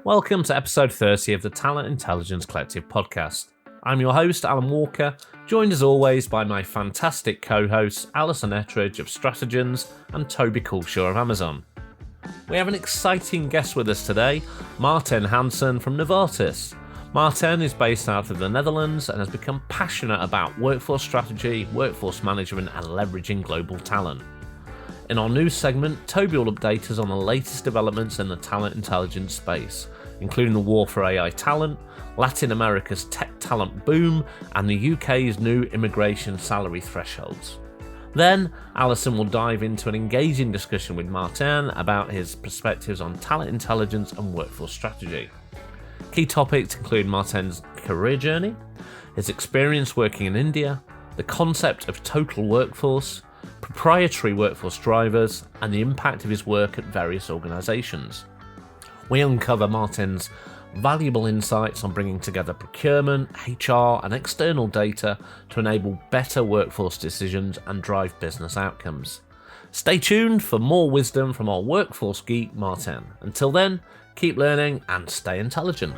Welcome to episode 30 of the Talent Intelligence Collective podcast. I'm your host, Alan Walker, joined as always by my fantastic co-hosts, Alison Ettridge of Strategens and Toby Culshaw of Amazon. We have an exciting guest with us today, Maarten Hansson from Novartis. Maarten is based out of the Netherlands and has become passionate about workforce strategy, workforce management and leveraging global talent. In our news segment, Toby will update us on the latest developments in the talent intelligence space, including the war for AI talent, Latin America's tech talent boom, and the UK's new immigration salary thresholds. Then, Alison will dive into an engaging discussion with Maarten about his perspectives on talent intelligence and workforce strategy. Key topics include Maarten's career journey, his experience working in India, the concept of total workforce, proprietary workforce drivers, and the impact of his work at various organisations. We uncover Maarten's valuable insights on bringing together procurement, HR, and external data to enable better workforce decisions and drive business outcomes. Stay tuned for more wisdom from our workforce geek, Maarten. Until then, keep learning and stay intelligent.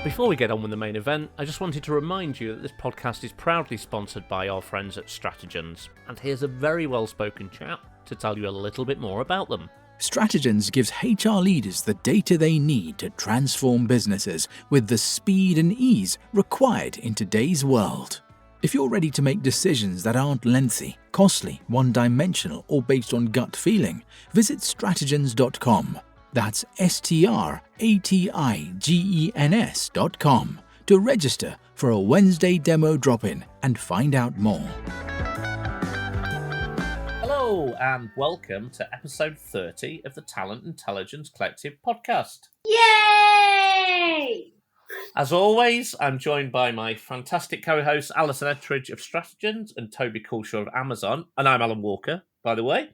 Before we get on with the main event, I just wanted to remind you that this podcast is proudly sponsored by our friends at Strategens, and here's a very well-spoken chap to tell you a little bit more about them. Strategens gives HR leaders the data they need to transform businesses with the speed and ease required in today's world. If you're ready to make decisions that aren't lengthy, costly, one-dimensional, or based on gut feeling, visit strategens.com. That's strategens.com to register for a Wednesday demo drop-in and find out more. Hello and welcome to episode 30 of the Talent Intelligence Collective podcast. Yay! As always, I'm joined by my fantastic co-hosts Alison Ettridge of Strategens and Toby Culshaw of Amazon, and I'm Alan Walker, by the way.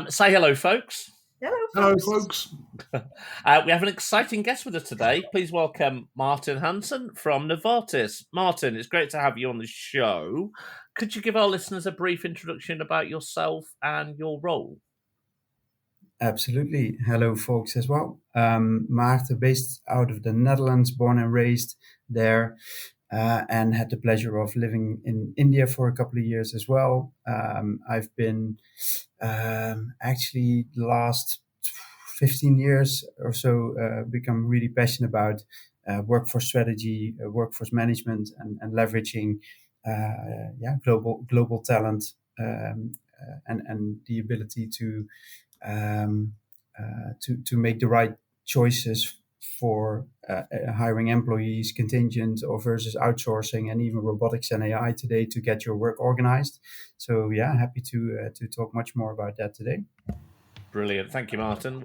Say hello, folks. Hello, folks. We have an exciting guest with us today. Please welcome Maarten Hansson from Novartis. Maarten, it's great to have you on the show. Could you give our listeners a brief introduction about yourself and your role? Absolutely. Hello, folks, as well. Maarten, based out of the Netherlands, born and raised there, and had the pleasure of living in India for a couple of years as well. I've been actually the last 15 years or so become really passionate about workforce strategy, workforce management, and leveraging global talent and the ability to make the right choices for hiring employees, contingent or versus outsourcing, and even robotics and AI today to get your work organized. So happy to talk much more about that today. Brilliant. Thank you, Maarten.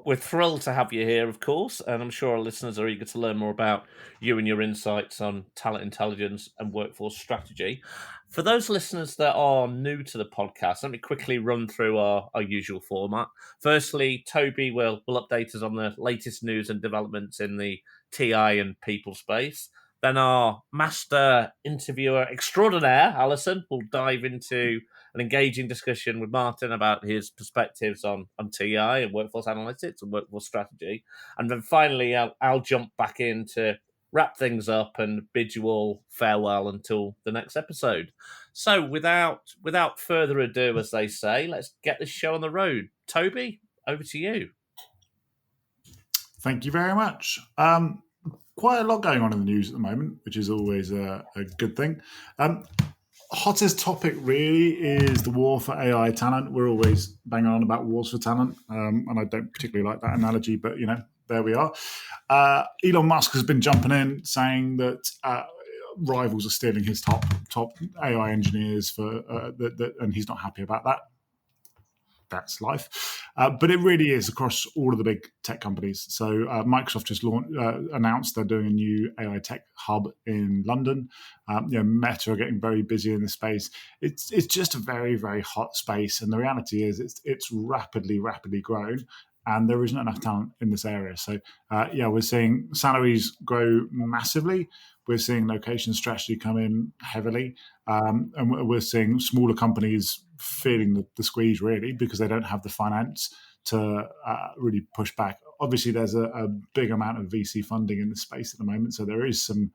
We're thrilled to have you here, of course, and I'm sure our listeners are eager to learn more about you and your insights on talent intelligence and workforce strategy. For those listeners that are new to the podcast, let me quickly run through our usual format. Firstly, Toby will update us on the latest news and developments in the TI and people space. Then our master interviewer extraordinaire, Alison, will dive into an engaging discussion with Maarten about his perspectives on TI and workforce analytics and workforce strategy. And then finally, I'll jump back in to wrap things up and bid you all farewell until the next episode. So without further ado, as they say, let's get this show on the road. Toby, over to you. Thank you very much. Quite a lot going on in the news at the moment, which is always a good thing. Hottest topic really is the war for AI talent. We're always banging on about wars for talent, and I don't particularly like that analogy, but there we are. Elon Musk has been jumping in saying that rivals are stealing his top AI engineers and he's not happy about that. That's life. But it really is across all of the big tech companies. So Microsoft just announced they're doing a new AI tech hub in London. Meta are getting very busy in this space. It's just a very, very hot space. And the reality is it's rapidly grown. And there isn't enough talent in this area. So, we're seeing salaries grow massively. We're seeing location strategy come in heavily. And we're seeing smaller companies feeling the squeeze, really, because they don't have the finance to really push back. Obviously, there's a big amount of VC funding in the space at the moment, so there is some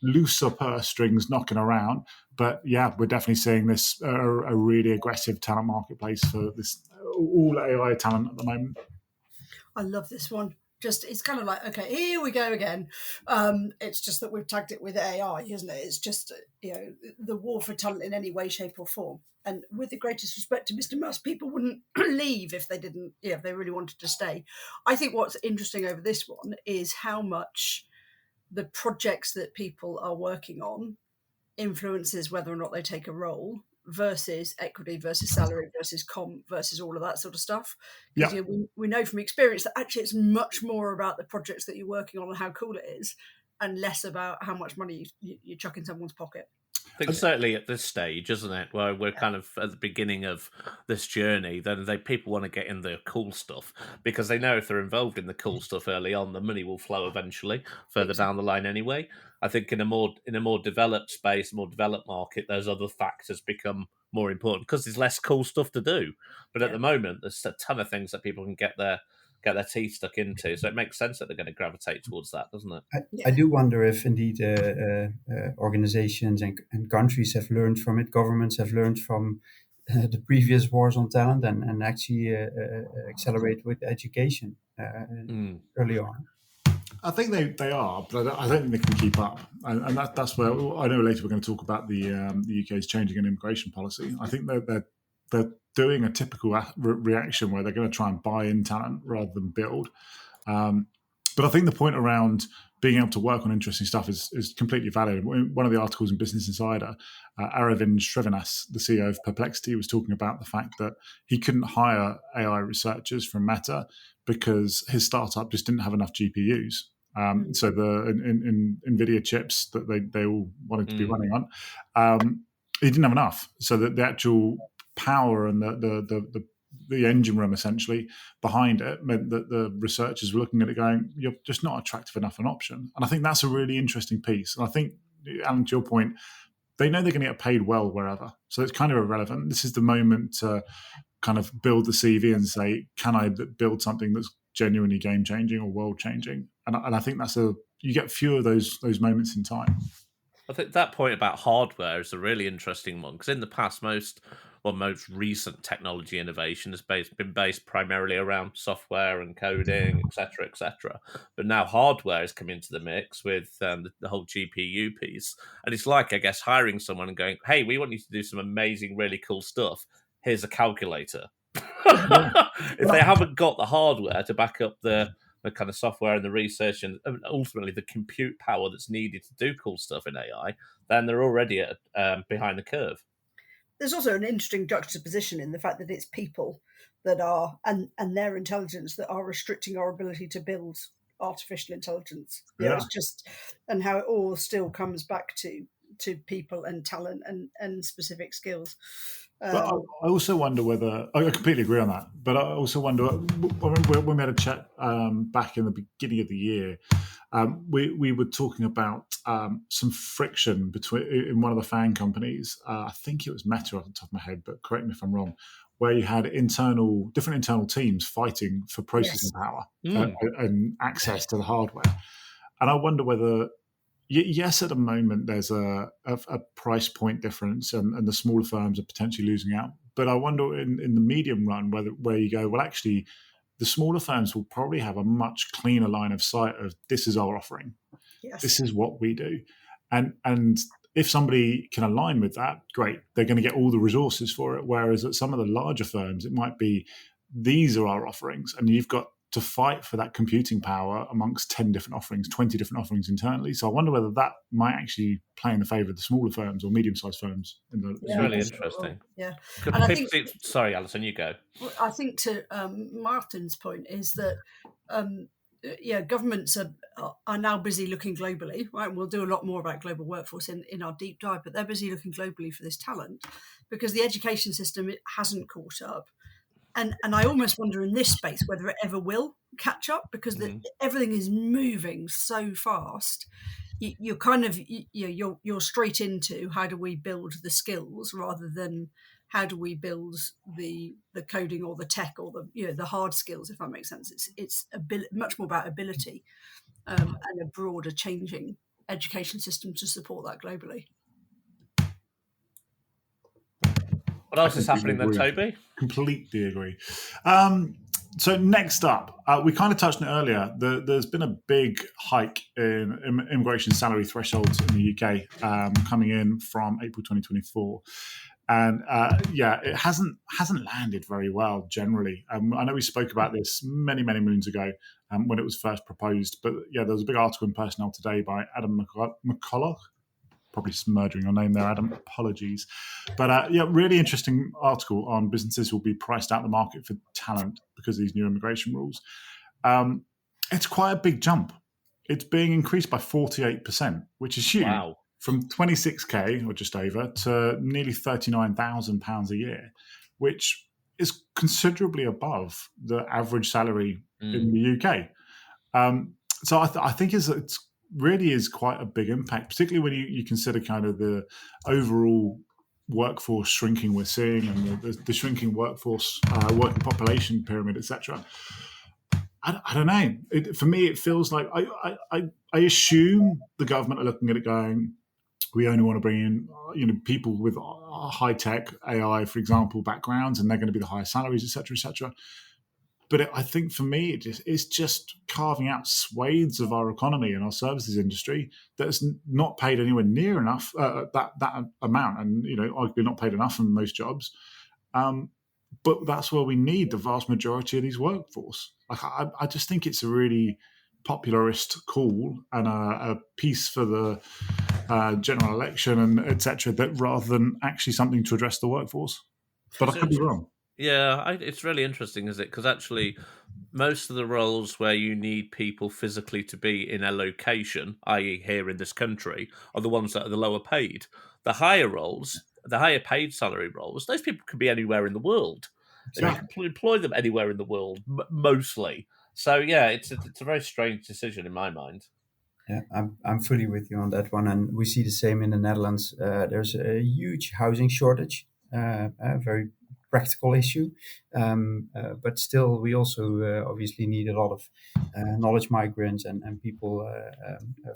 looser purse strings knocking around. But yeah, we're definitely seeing this a really aggressive talent marketplace for this all AI talent at the moment. I love this one. Just, it's kind of like, okay, here we go again. It's just that we've tagged it with AI, isn't it? It's just, the war for talent in any way, shape or form. And with the greatest respect to Mr. Musk, people wouldn't leave if they didn't, if they really wanted to stay. I think what's interesting over this one is how much the projects that people are working on influences whether or not they take a role, versus equity, versus salary, versus comp, versus all of that sort of stuff. Because we know from experience that actually it's much more about the projects that you're working on and how cool it is, and less about how much money you chuck in someone's pocket. I think certainly at this stage, isn't it, where we're kind of at the beginning of this journey, then people want to get in the cool stuff because they know if they're involved in the cool stuff early on, the money will flow eventually further down the line anyway. I think in a more developed space, more developed market, those other factors become more important because there's less cool stuff to do. But at the moment, there's a ton of things that people can get their teeth stuck into. So it makes sense that they're going to gravitate towards that, doesn't it? I do wonder if indeed organizations and countries have learned from it, governments have learned from the previous wars on talent and actually accelerate with education early on. I think they are, but I don't think they can keep up. And that's where I know later we're going to talk about the UK's changing an immigration policy. I think they're doing a typical reaction where they're going to try and buy in talent rather than build. But I think the point around being able to work on interesting stuff is completely valid. One of the articles in Business Insider, Aravind Srivastava, the CEO of Perplexity, was talking about the fact that he couldn't hire AI researchers from Meta because his startup just didn't have enough GPUs. So the NVIDIA chips that they all wanted to be running on, he didn't have enough. So that the actual power and the engine room essentially behind it meant that the researchers were looking at it going, you're just not attractive enough an option. And I think that's a really interesting piece. And I think, Alan, to your point, they know they're going to get paid well wherever. So it's kind of irrelevant. This is the moment to kind of build the CV and say, can I build something that's genuinely game-changing or world-changing? And I think you get fewer of those moments in time. I think that point about hardware is a really interesting one because in the past, most recent technology innovation has been based primarily around software and coding, etc., etc. But now hardware has come into the mix with the whole GPU piece, and it's like, I guess, hiring someone and going, "Hey, we want you to do some amazing, really cool stuff. Here's a calculator." If they haven't got the hardware to back up the kind of software and the research and ultimately the compute power that's needed to do cool stuff in AI, then they're already behind the curve. There's also an interesting juxtaposition in the fact that it's people that are, and their intelligence that are restricting our ability to build artificial intelligence. It's just, and how it all still comes back to people and talent and specific skills. But I also wonder whether, I completely agree on that, but I also wonder, when we had a chat back in the beginning of the year, we were talking about some friction in one of the FAANG companies. I think it was Meta off the top of my head, but correct me if I'm wrong, where you had different internal teams fighting for processing power and access to the hardware. And I wonder whether, yes, at the moment there's a price point difference and the smaller firms are potentially losing out. But I wonder in the medium run where you go, well, actually, the smaller firms will probably have a much cleaner line of sight of this is our offering. Yes. This is what we do. And if somebody can align with that, great, they're going to get all the resources for it. Whereas at some of the larger firms, it might be, these are our offerings, and you've got to fight for that computing power amongst 10 different offerings, 20 different offerings internally. So I wonder whether that might actually play in the favour of the smaller firms or medium-sized firms. It's really interesting. Yeah. And I think, sorry, Alison, you go. I think to Maarten's point is that, governments are now busy looking globally, right? We'll do a lot more about global workforce in our deep dive, but they're busy looking globally for this talent because the education system hasn't caught up. And I almost wonder in this space whether it ever will catch up because everything is moving so fast. You're kind of you're straight into how do we build the skills rather than how do we build the coding or the tech or the hard skills, if that makes sense. It's much more about ability and a broader changing education system to support that globally. What else is happening then, Toby? Completely agree. So next up, we kind of touched on it earlier. There's been a big hike in immigration salary thresholds in the UK coming in from April 2024. And it hasn't landed very well generally. I know we spoke about this many moons ago when it was first proposed. But yeah, there was a big article in Personnel Today by Adam McCulloch. Probably murdering your name there, Adam. Apologies. But really interesting article on businesses will be priced out of the market for talent because of these new immigration rules. It's quite a big jump. It's being increased by 48%, which is huge. Wow. From 26k or just over to nearly £39,000 a year, which is considerably above the average salary in the UK. So I think it's really is quite a big impact, particularly when you consider kind of the overall workforce shrinking we're seeing and the shrinking workforce, working population pyramid, etc. I don't know. For me, it feels like I assume the government are looking at it going, we only want to bring in people with high tech AI, for example, backgrounds, and they're going to be the highest salaries, etc., etc. But I think for me, it's just carving out swathes of our economy and our services industry that's not paid anywhere near enough that amount, and arguably not paid enough in most jobs. But that's where we need the vast majority of these workforce. I just think it's a really popularist call and a piece for the general election and etc. That rather than actually something to address the workforce. But I could be wrong. Yeah, it's really interesting, isn't it? Because actually, most of the roles where you need people physically to be in a location, i.e. here in this country, are the ones that are the lower paid. The higher roles, the higher paid salary roles, those people could be anywhere in the world. And you can employ them anywhere in the world, mostly. So, yeah, it's a very strange decision in my mind. Yeah, I'm fully with you on that one. And we see the same in the Netherlands. There's a huge housing shortage, a very practical issue. But still, we also obviously need a lot of knowledge migrants and people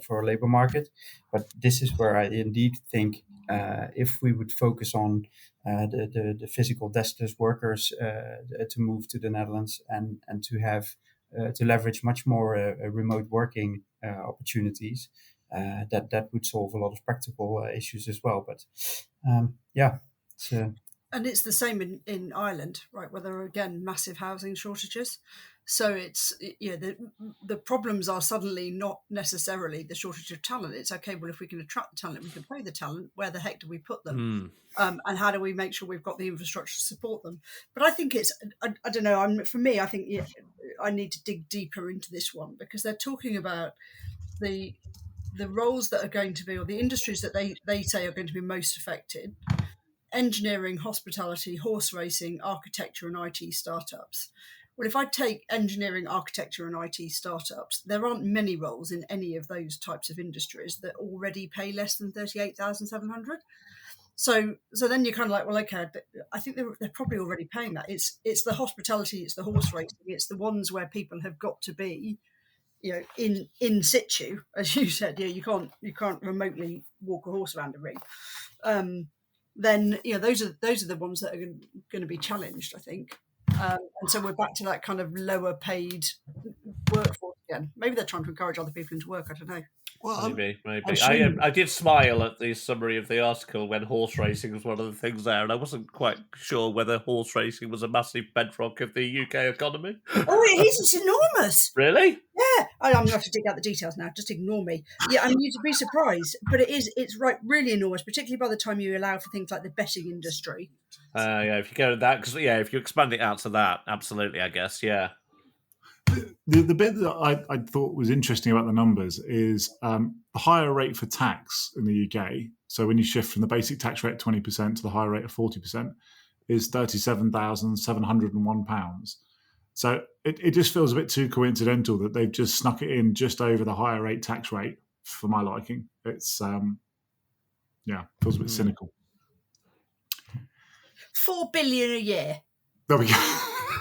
for our labor market. But this is where I indeed think if we would focus on the physical deskless workers to move to the Netherlands and to have to leverage much more remote working opportunities, that would solve a lot of practical issues as well. But and it's the same in Ireland, right, where there are, again, massive housing shortages. So it's, the problems are suddenly not necessarily the shortage of talent. It's okay, well, if we can attract the talent, we can pay the talent, where the heck do we put them? And how do we make sure we've got the infrastructure to support them? But I think it's, I don't know, for me, I think I need to dig deeper into this one, because they're talking about the roles that are going to be, or the industries that they say are going to be most affected: engineering, hospitality, horse racing, architecture, and IT startups. Well, if I take engineering, architecture, and IT startups, there aren't many roles in any of those types of industries that already pay less than 38,700. So then you're kind of like, well, okay, I think they're probably already paying that. It's the hospitality, it's the horse racing, it's the ones where people have got to be, in situ, as you said. You can't remotely walk a horse around a ring. Then those are the ones that are going to be challenged, I think. And so we're back to that kind of lower paid workforce again. Maybe they're trying to encourage other people into work. I don't know. Well, maybe. I did smile at the summary of the article when horse racing was one of the things there, and I wasn't quite sure whether horse racing was a massive bedrock of the UK economy. Oh, it is. It's enormous. Really? Yeah. I'm going to have to dig out the details now. Just ignore me. Yeah, I mean, you'd be surprised, but it's right, really enormous, particularly by the time you allow for things like the betting industry. If you go to that, because if you expand it out to that, absolutely, I guess, yeah. The bit that I thought was interesting about the numbers is the higher rate for tax in the UK. So when you shift from the basic tax rate 20% to the higher rate of 40%, is £37,701. So it just feels a bit too coincidental that they've just snuck it in just over the higher rate tax rate for my liking. It's feels a bit cynical. 4 billion a year. There we go.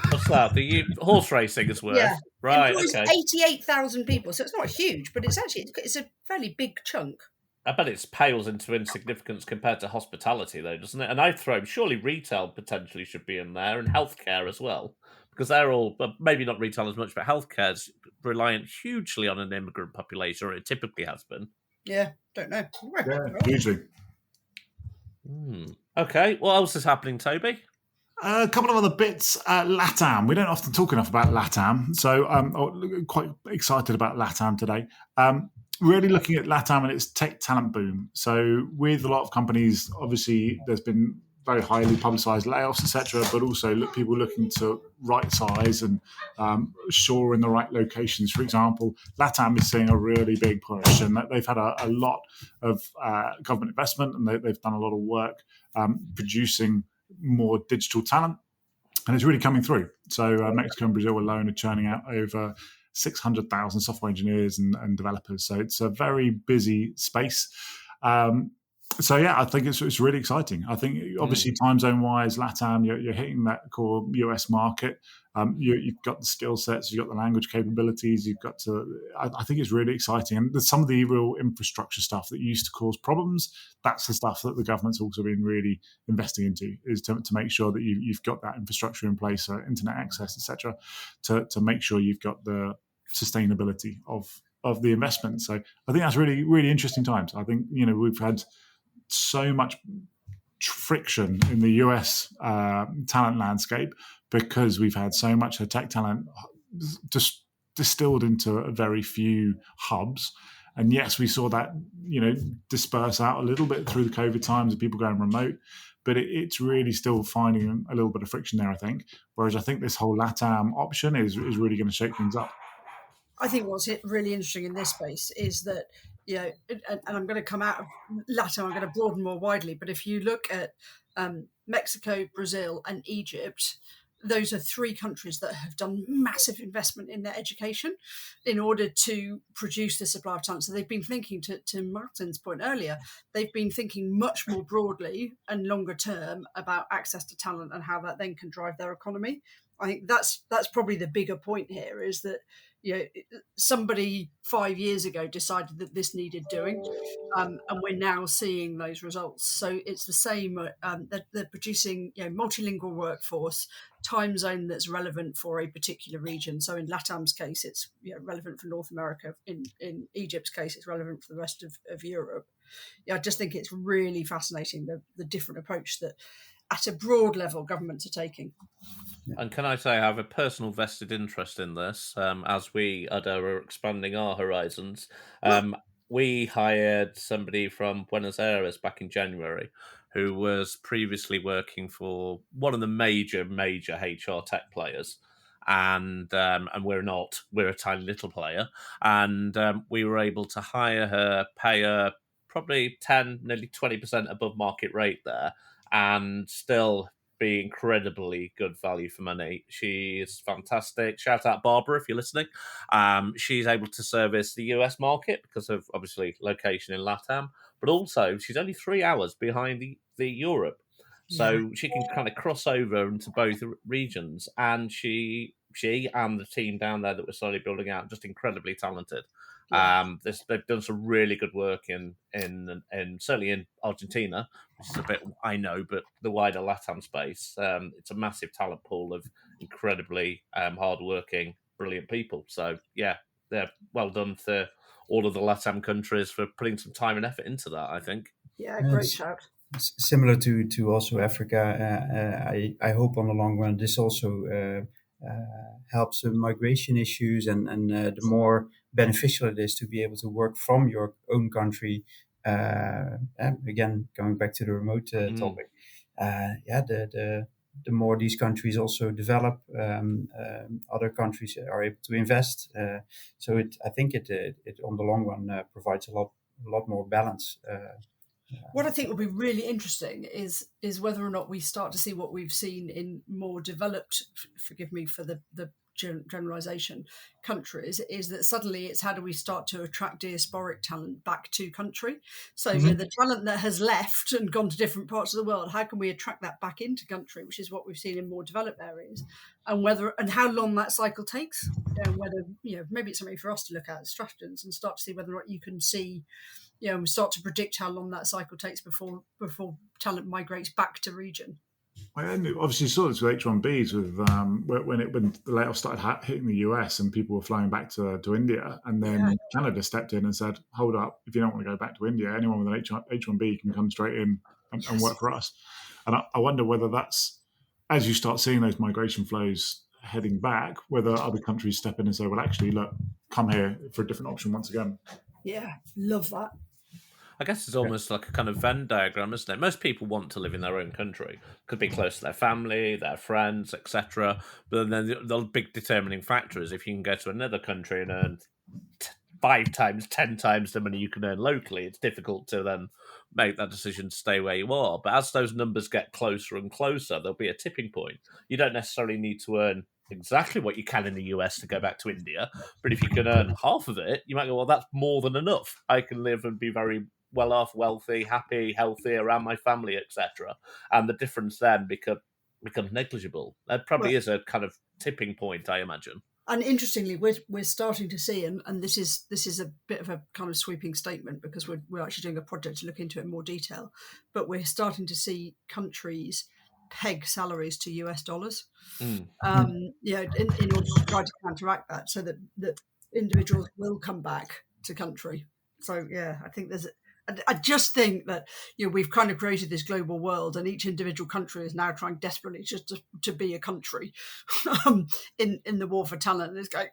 What's that? The horse racing is worth? Yeah. Right, Employs okay. 88,000 people, so it's not huge, but it's a fairly big chunk. I bet it pales into insignificance compared to hospitality, though, doesn't it? And I'd throw, surely retail potentially should be in there, and healthcare as well, because they're all, maybe not retail as much, but healthcare's reliant hugely on an immigrant population, or it typically has been. Yeah, don't know. Yeah, hugely. Okay, what else is happening, Toby? A couple of other bits. LATAM. We don't often talk enough about LATAM, so I'm quite excited about LATAM today. Really looking at LATAM and its tech talent boom. So with a lot of companies, obviously there's been very highly publicised layoffs, etc., but also people looking to right size and shore in the right locations. For example, LATAM is seeing a really big push, and they've had a lot of government investment, and they've done a lot of work producing more digital talent, and it's really coming through. So Mexico and Brazil alone are churning out over 600,000 software engineers and developers. So it's a very busy space. So yeah, I think it's really exciting. I think obviously time zone wise, LATAM, you're hitting that core US market. You've got the skill sets, you've got the language capabilities, you've got to. I think it's really exciting, and there's some of the real infrastructure stuff that used to cause problems. That's the stuff that the government's also been really investing into, is to make sure that you've got that infrastructure in place, internet access, etc., to make sure you've got the sustainability of the investment. So I think that's really, really interesting times. I think we've had so much friction in the US talent landscape because we've had so much tech talent just distilled into a very few hubs. And yes, we saw that disperse out a little bit through the COVID times of people going remote, but it's really still finding a little bit of friction there, I think. Whereas I think this whole LATAM option is really going to shake things up. I think what's really interesting in this space is that, and I'm going to come out of LATAM, I'm going to broaden more widely, but if you look at Mexico, Brazil, and Egypt, those are three countries that have done massive investment in their education in order to produce the supply of talent. So they've been thinking, to Maarten's point earlier, they've been thinking much more broadly and longer term about access to talent and how that then can drive their economy. I think that's probably the bigger point here, is that somebody 5 years ago decided that this needed doing, and we're now seeing those results. So it's the same. They're producing multilingual workforce, time zone that's relevant for a particular region. So in LATAM's case, it's relevant for North America. In Egypt's case, it's relevant for the rest of Europe. I just think it's really fascinating, the different approach that at a broad level governments are taking. And can I say I have a personal vested interest in this, as we are expanding our horizons. We hired somebody from Buenos Aires back in January who was previously working for one of the major HR tech players. And we're not. We're a tiny little player. And we were able to hire her, pay her probably 10, nearly 20% above market rate there, and still be incredibly good value for money. She is fantastic. Shout out Barbara if you're listening. She's able to service the US market because of obviously location in LATAM, but also she's only 3 hours behind the Europe. So she can kind of cross over into both regions, and she and the team down there that we're slowly building out, just incredibly talented. They've done some really good work in certainly in Argentina, which is a bit I know, but the wider LATAM space, it's a massive talent pool of incredibly hardworking, brilliant people. So yeah, they're well done to all of the LATAM countries for putting some time and effort into that, I think. Yeah, great shout. Similar to also Africa, I hope on the long run this also helps the migration issues, and the more beneficial it is to be able to work from your own country. Again, going back to the remote topic, the more these countries also develop, other countries are able to invest. So I think it on the long run provides a lot more balance. What I think will be really interesting is whether or not we start to see what we've seen in more developed, forgive me for the generalization, countries, is that suddenly it's how do we start to attract diasporic talent back to country? So the talent that has left and gone to different parts of the world, how can we attract that back into country, which is what we've seen in more developed areas, and how long that cycle takes, and whether maybe it's something for us to look at as strategians and start to see whether or not you can see, and start to predict how long that cycle takes before talent migrates back to region. And obviously, you saw this with H1Bs with when the layoffs started hitting the US and people were flying back to India, and then Canada stepped in and said, "Hold up! If you don't want to go back to India, anyone with an H1B can come straight in and work for us." And I wonder whether that's, as you start seeing those migration flows heading back, whether other countries step in and say, "Well, actually, look, come here for a different option once again." Yeah, love that. I guess it's almost like a kind of Venn diagram, isn't it? Most people want to live in their own country. Could be close to their family, their friends, etc. But then the big determining factor is if you can go to another country and earn 5 times, 10 times the money you can earn locally, it's difficult to then make that decision to stay where you are. But as those numbers get closer and closer, there'll be a tipping point. You don't necessarily need to earn exactly what you can in the US to go back to India. But if you can earn half of it, you might go, well, that's more than enough. I can live and be very well off, wealthy, happy, healthy, around my family, etc. And the difference then becomes negligible. That probably is a kind of tipping point, I imagine. And interestingly, we're starting to see, and this is a bit of a kind of sweeping statement because we're actually doing a project to look into it in more detail, but we're starting to see countries peg salaries to US dollars, in order to try to counteract that, so that individuals will come back to country. So yeah, I think I just think that we've kind of created this global world, and each individual country is now trying desperately just to be a country in the war for talent. And it's going,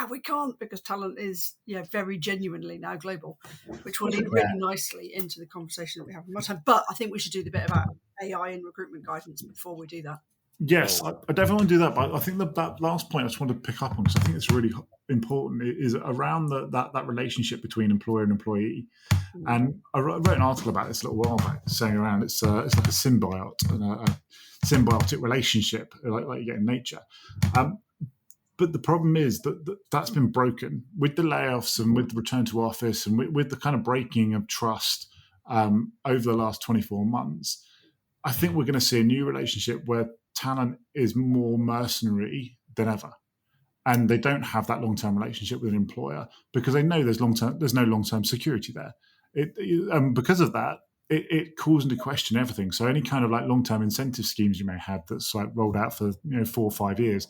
we can't, because talent is very genuinely now global, which will lead really nicely into the conversation that we have more time. But I think we should do the bit about AI and recruitment guidance before we do that. Yes, I definitely want to do that. But I think that last point I just wanted to pick up on, because I think it's really important, is around that relationship between employer and employee. And I wrote an article about this a little while back, saying around it's like a symbiote and a symbiotic relationship, like you get in nature. But the problem is that's been broken with the layoffs and with the return to office and with the kind of breaking of trust over the last 24 months. I think we're going to see a new relationship where talent is more mercenary than ever. And they don't have that long-term relationship with an employer because they know there's no long-term security there. Because of that, it calls into question everything. So any kind of like long-term incentive schemes you may have that's like rolled out for 4 or 5 years,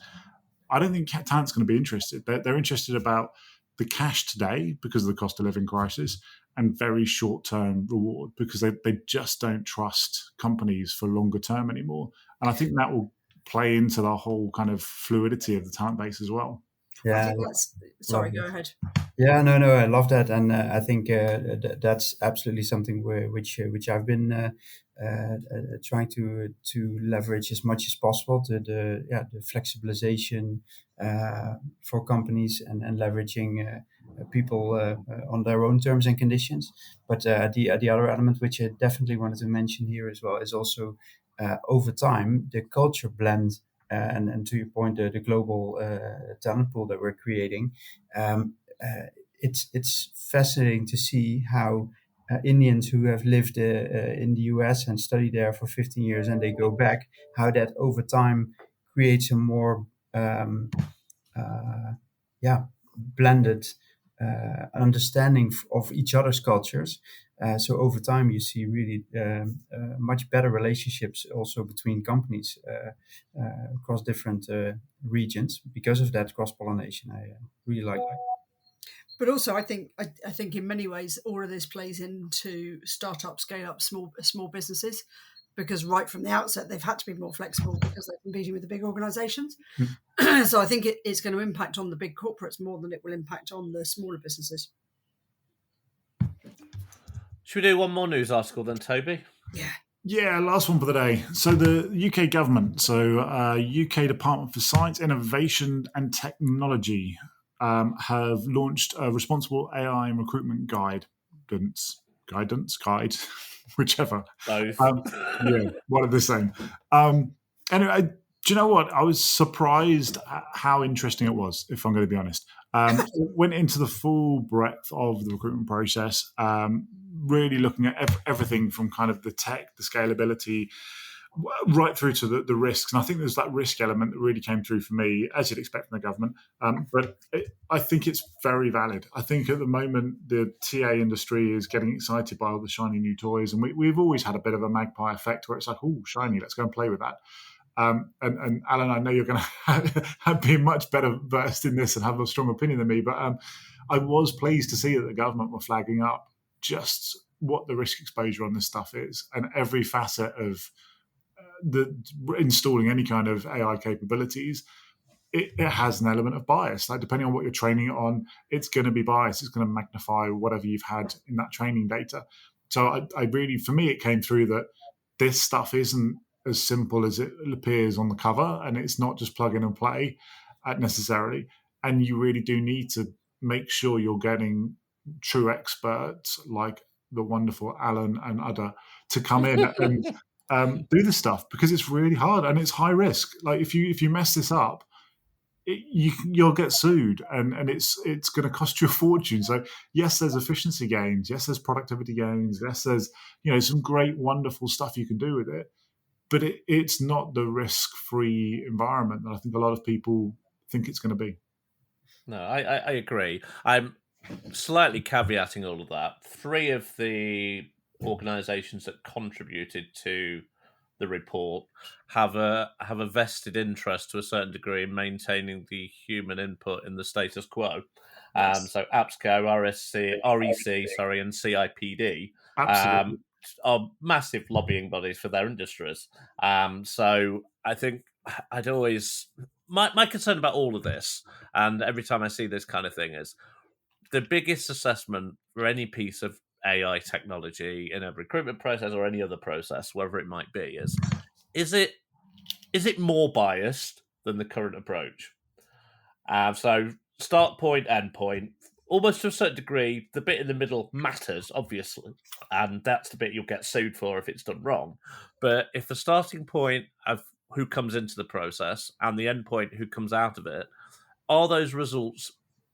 I don't think talent's going to be interested. They're interested about the cash today because of the cost of living crisis, and very short-term reward because they just don't trust companies for longer term anymore. And I think that will play into the whole kind of fluidity of the talent base as well. Yeah. Sorry, go ahead. Yeah, no, I love that, and I think that's absolutely something which I've been trying to leverage as much as possible. The flexibilization for companies and leveraging people on their own terms and conditions. But the other element which I definitely wanted to mention here as well is also over time the culture blend. And to your point, the global talent pool that we're creating, it's fascinating to see how Indians who have lived in the US and studied there for 15 years and they go back, how that over time creates a more blended understanding of each other's cultures. So over time, you see really much better relationships also between companies across different regions because of that cross-pollination. I really like that. But also, I think in many ways, all of this plays into startup, scale-up, small businesses, because right from the outset, they've had to be more flexible because they're competing with the big organizations. So I think it's going to impact on the big corporates more than it will impact on the smaller businesses. Should we do one more news article then, Toby? Yeah, last one for the day. So the UK government, UK Department for Science, Innovation and Technology have launched a responsible AI and recruitment guide, whichever. Both. One of the same. Anyway, Do you know what? I was surprised at how interesting it was, if I'm going to be honest. Went into the full breadth of the recruitment process, really looking at everything from kind of the tech, the scalability, right through to the risks. And I think there's that risk element that really came through for me, as you'd expect from the government. I think it's very valid. I think at the moment, the TA industry is getting excited by all the shiny new toys. And we've always had a bit of a magpie effect where it's like, oh, shiny, let's go and play with that. And Alan, I know you're going to be much better versed in this and have a strong opinion than me, but I was pleased to see that the government were flagging up just what the risk exposure on this stuff is, and every facet of installing any kind of AI capabilities. It has an element of bias. Like depending on what you're training it on, it's going to be biased. It's going to magnify whatever you've had in that training data. So I really, for me, it came through that this stuff isn't as simple as it appears on the cover, and it's not just plug in and play necessarily. And you really do need to make sure you're getting true experts like the wonderful Alan and Ada to come in and do the stuff, because it's really hard and it's high risk. Like if you mess this up, you'll get sued, and it's going to cost you a fortune. So yes, there's efficiency gains. Yes, there's productivity gains. Yes, there's some great, wonderful stuff you can do with it. But it's not the risk-free environment that I think a lot of people think it's going to be. No, I agree. I'm slightly caveating all of that. 3 of the organisations that contributed to the report have a vested interest to a certain degree in maintaining the human input in the status quo. So APSCO, REC, and CIPD. Absolutely. Are massive lobbying bodies for their industries. So I think I'd always... My concern about all of this, and every time I see this kind of thing, is the biggest assessment for any piece of AI technology in a recruitment process or any other process, wherever it might be, is it more biased than the current approach? So start point, end point, almost to a certain degree, the bit in the middle matters, obviously, and that's the bit you'll get sued for if it's done wrong. But if the starting point of who comes into the process and the end point who comes out of it, are those results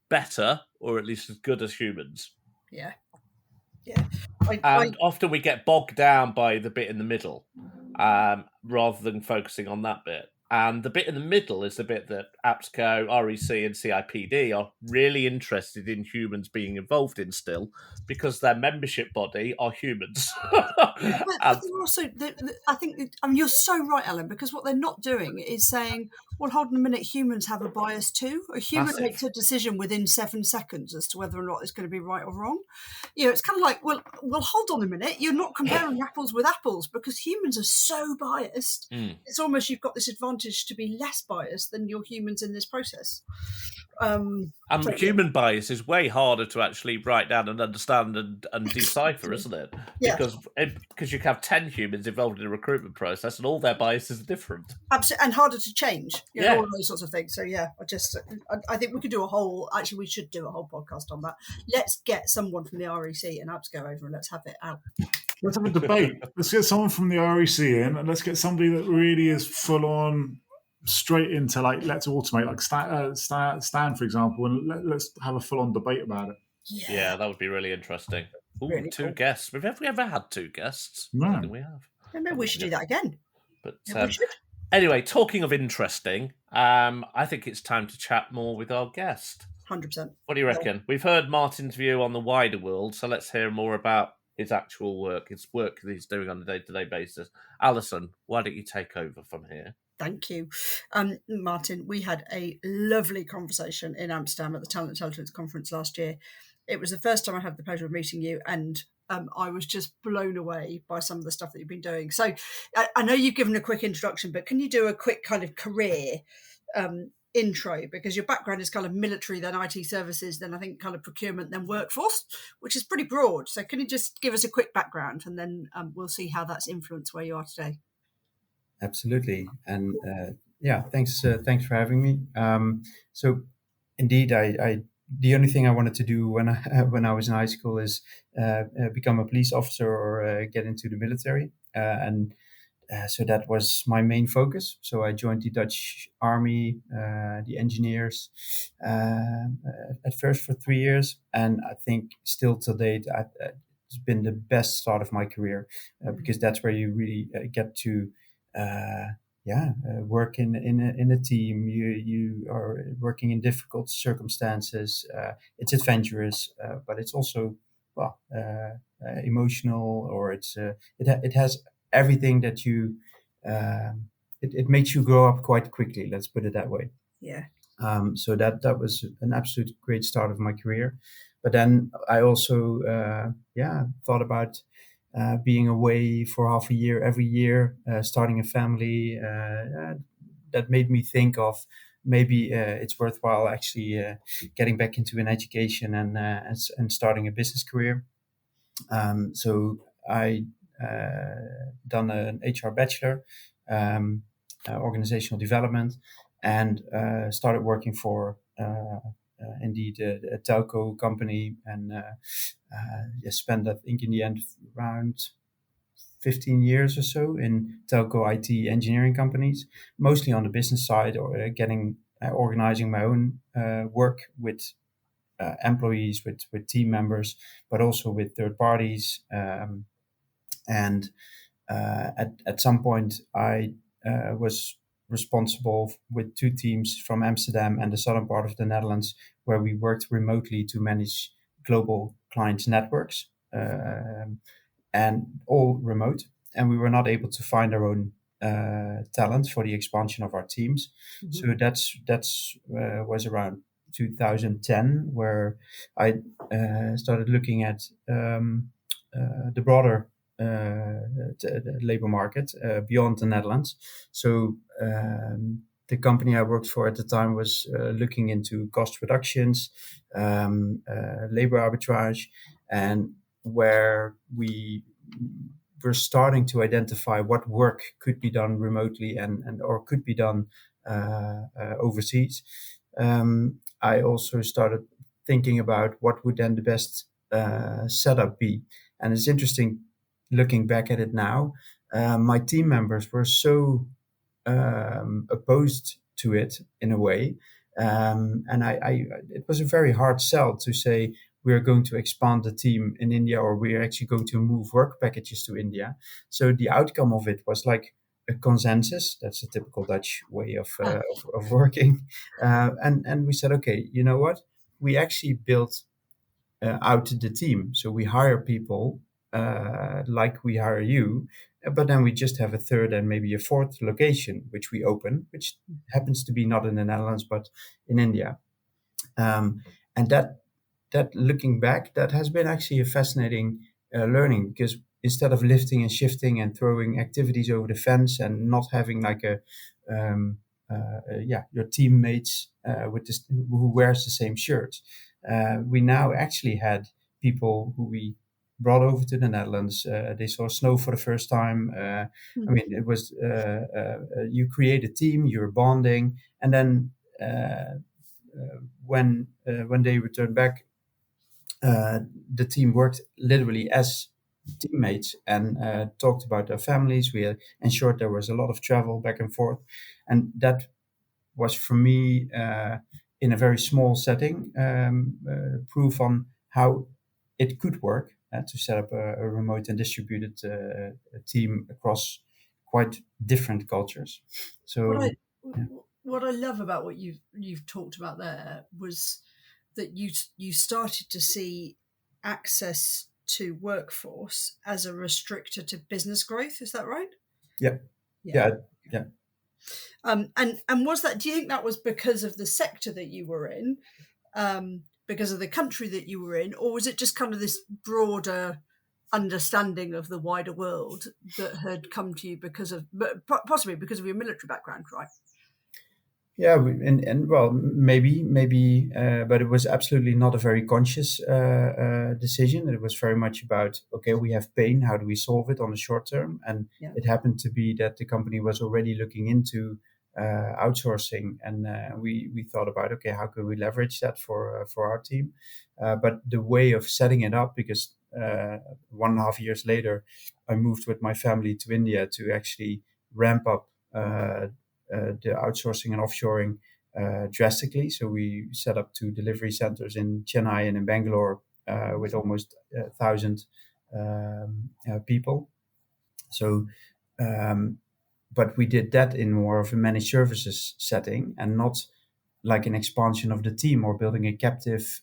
better or at least as good as humans? Yeah. Often we get bogged down by the bit in the middle rather than focusing on that bit. And the bit in the middle is the bit that APSCO, REC, and CIPD are really interested in humans being involved in still, because their membership body are humans. But they're also, I think, you're so right, Alan, because what they're not doing is saying, well, hold on a minute, humans have a bias too. A human makes a decision within 7 seconds as to whether or not it's going to be right or wrong. It's kind of like, well, hold on a minute, you're not comparing apples with apples, because humans are so biased. It's almost you've got this advantage to be less biased than your humans in this process. Human bias is way harder to actually write down and understand and decipher, isn't it? Yeah. Because you have 10 humans involved in a recruitment process and all their biases are different. Absolutely, and harder to change. All those sorts of things. So I think we could do we should do a whole podcast on that. Let's get someone from the REC and APSCO over and let's have it out. Let's have a debate. Let's get someone from the REC in, and let's get somebody that really is full on, straight into let's automate, like Stan, for example, and let's have a full on debate about it. Yeah, that would be really interesting. Ooh, really 2 cool. guests. Have we ever had 2 guests? No. I don't think we have. Maybe we should do that again. But we should. Anyway, talking of interesting, I think it's time to chat more with our guest. 100%. What do you reckon? We've heard Martin's view on the wider world, so let's hear more about his actual work, his work that he's doing on a day-to-day basis. Alison, why don't you take over from here? Thank you. Martin, we had a lovely conversation in Amsterdam at the Talent Intelligence Conference last year. It was the first time I had the pleasure of meeting you, and I was just blown away by some of the stuff that you've been doing. So I know you've given a quick introduction, but can you do a quick kind of career intro, because your background is kind of military, then IT services, then I think kind of procurement, then workforce, which is pretty broad. So can you just give us a quick background, and then we'll see how that's influenced where you are today. Absolutely. And thanks for having me. So indeed, I the only thing I wanted to do when I was in high school is become a police officer or get into the military. And So that was my main focus. So I joined the Dutch Army, the engineers, at first for 3 years, and I think still to date, it's been the best start of my career because that's where you really get to, work in a team. You are working in difficult circumstances. It's adventurous, but it's also emotional, or it has everything that you it makes you grow up quite quickly, let's put it that way. Yeah. So that was an absolute great start of my career. But then I also thought about being away for half a year every year, starting a family. That made me think of maybe it's worthwhile actually getting back into an education and starting a business career. So I done an HR bachelor, organizational development, and started working for indeed a telco company, and spent, I think, in the end around 15 years or so in telco IT engineering companies, mostly on the business side, or organizing my own work with employees, with team members, but also with third parties. And at some point, I was responsible with 2 teams from Amsterdam and the southern part of the Netherlands, where we worked remotely to manage global clients' networks, and all remote. And we were not able to find our own talent for the expansion of our teams. Mm-hmm. So that's was around 2010, where I started looking at the broader labor market beyond the Netherlands. So the company I worked for at the time was looking into cost reductions, labor arbitrage, and where we were starting to identify what work could be done remotely and or could be done overseas. I also started thinking about what would then the best setup be. And it's interesting looking back at it now. My team members were so opposed to it in a way, and it was a very hard sell to say we are going to expand the team in India, or we are actually going to move work packages to India. So the outcome of it was like a consensus. That's a typical Dutch way of working. And we said, okay, you know what? We actually built out the team. So we hire people like we hire you, but then we just have a third and maybe a fourth location, which we open, which happens to be not in the Netherlands, but in India. And that looking back, that has been actually a fascinating learning, because instead of lifting and shifting and throwing activities over the fence and not having like your teammates who wears the same shirt, we now actually had people who we brought over to the Netherlands. They saw snow for the first time. I mean, it was you create a team, you're bonding, and then when they returned back, the team worked literally as teammates and talked about their families. We ensured there was a lot of travel back and forth, and that was for me in a very small setting proof on how it could work to set up a remote and distributed team across quite different cultures. So what I love about what you've talked about there was that you started to see access to workforce as a restrictor to business growth. Is that right? Yeah. And was that? Do you think that was because of the sector that you were in, because of the country that you were in, or was it just kind of this broader understanding of the wider world that had come to you possibly because of your military background, right? Yeah, and well, maybe, but it was absolutely not a very conscious decision. It was very much about, okay, we have pain, how do we solve it on the short term? And it happened to be that the company was already looking into outsourcing, and we thought about, okay, how could we leverage that for our team? But the way of setting it up, because 1.5 years later, I moved with my family to India to actually ramp up the outsourcing and offshoring drastically. So we set up 2 delivery centers in Chennai and in Bangalore with almost 1,000 people. So, but we did that in more of a managed services setting and not like an expansion of the team or building a captive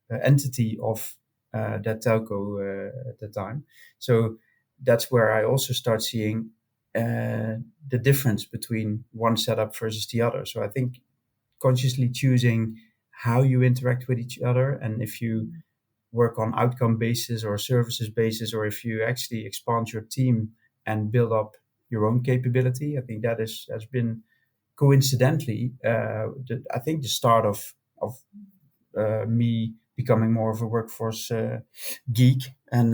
entity of that telco at the time. So that's where I also start seeing the difference between one setup versus the other. So I think consciously choosing how you interact with each other, and if you work on outcome basis or services basis, or if you actually expand your team and build up your own capability, I think that has been coincidentally, I think the start of me becoming more of a workforce geek and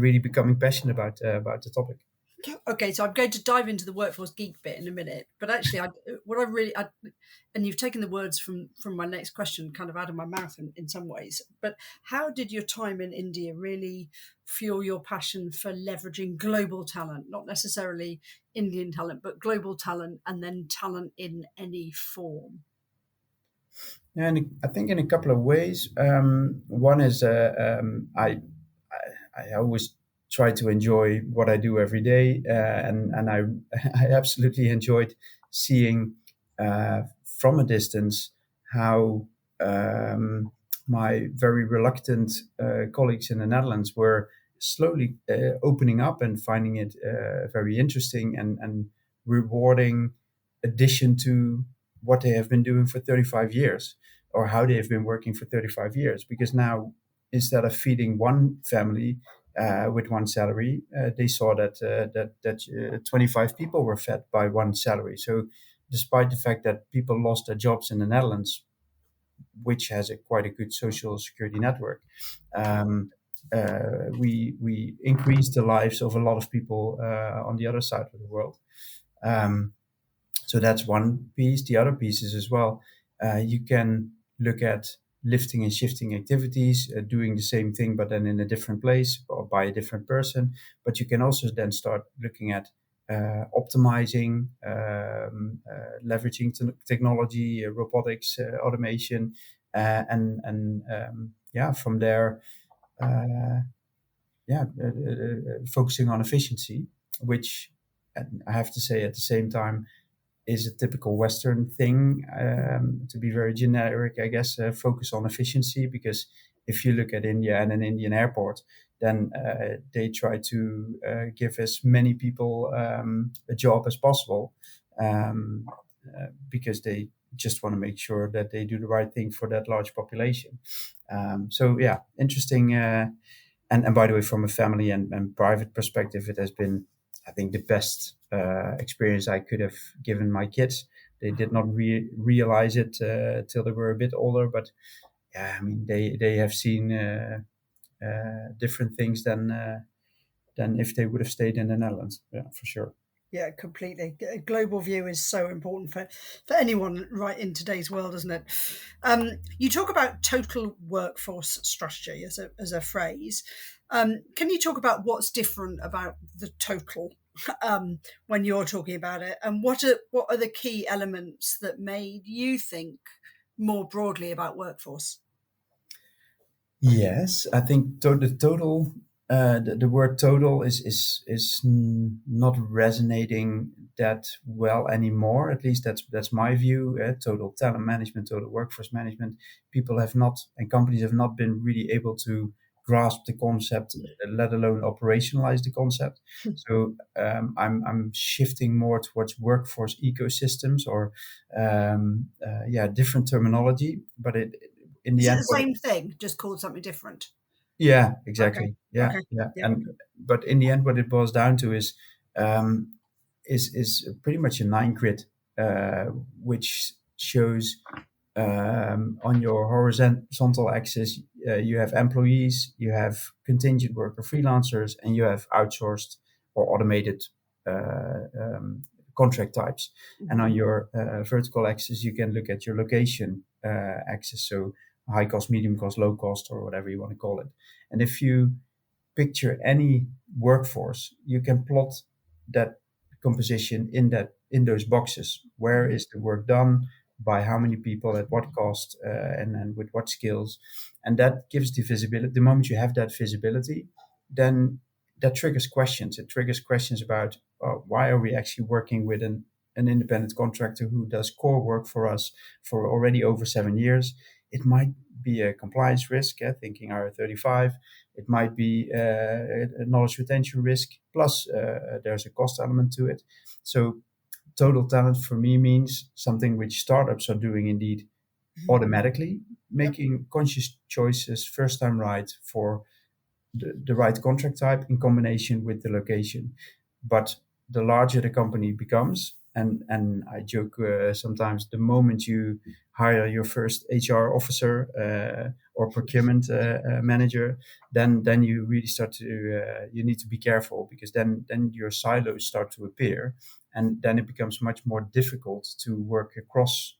really becoming passionate about the topic. Okay, so I'm going to dive into the workforce geek bit in a minute, but actually, and you've taken the words from my next question kind of out of my mouth in some ways, but how did your time in India really fuel your passion for leveraging global talent, not necessarily Indian talent, but global talent, and then talent in any form? And I think in a couple of ways. One is I always try to enjoy what I do every day, and I I absolutely enjoyed seeing from a distance how my very reluctant colleagues in the Netherlands were slowly opening up and finding it very interesting and rewarding addition to what they have been doing for 35 years or how they have been working for 35 years. Because now, instead of feeding one family with one salary, they saw that 25 people were fed by one salary. So despite the fact that people lost their jobs in the Netherlands, which has quite a good social security network, we increased the lives of a lot of people on the other side of the world. So that's one piece. The other piece is as well, you can look at lifting and shifting activities, doing the same thing, but then in a different place or by a different person. But you can also then start looking at optimizing, leveraging technology, robotics, automation, from there, focusing on efficiency, which I have to say at the same time is a typical Western thing, to be very generic, I guess, focus on efficiency. Because if you look at India and an Indian airport, then they try to give as many people a job as possible, because they just want to make sure that they do the right thing for that large population. So yeah, interesting. And by the way, from a family and private perspective, it has been, I think, the best experience I could have given my kids. They did not realize it till they were a bit older, but yeah, I mean, they have seen different things than if they would have stayed in the Netherlands. Yeah, for sure. Yeah, completely. A global view is so important for anyone right in today's world, isn't it? You talk about total workforce strategy as a phrase. Can you talk about what's different about the total when you're talking about it, and what are the key elements that made you think more broadly about workforce? Yes, I think the total, the word total is not resonating that well anymore. At least that's my view. Total talent management, total workforce management. People have not, and companies have not been really able to grasp the concept, let alone operationalize the concept. So I'm shifting more towards workforce ecosystems or different terminology, but in the Is it end, the same thing, just called something different? yeah, exactly. Okay. Yeah, Okay. yeah. Yeah. And but in the end, what it boils down to is pretty much a 9 grid, which shows on your horizontal axis you have employees, you have contingent worker freelancers, and you have outsourced or automated contract types. And on your vertical axis, you can look at your location axis. So high cost, medium cost, low cost, or whatever you want to call it. And if you picture any workforce, you can plot that composition in those boxes. Where is the work done, by how many people, at what cost, and with what skills, and that gives the visibility. The moment you have that visibility, then that triggers questions. It triggers questions about why are we actually working with an independent contractor who does core work for us for already over 7 years. It might be a compliance risk, thinking IR35. It might be a knowledge retention risk, plus there's a cost element to it. So total talent for me means something which startups are doing indeed automatically, making conscious choices first time right for the right contract type in combination with the location. But the larger the company becomes, and I joke sometimes, the moment you hire your first HR officer or procurement manager, then you really start to you need to be careful, because then your silos start to appear, and then it becomes much more difficult to work across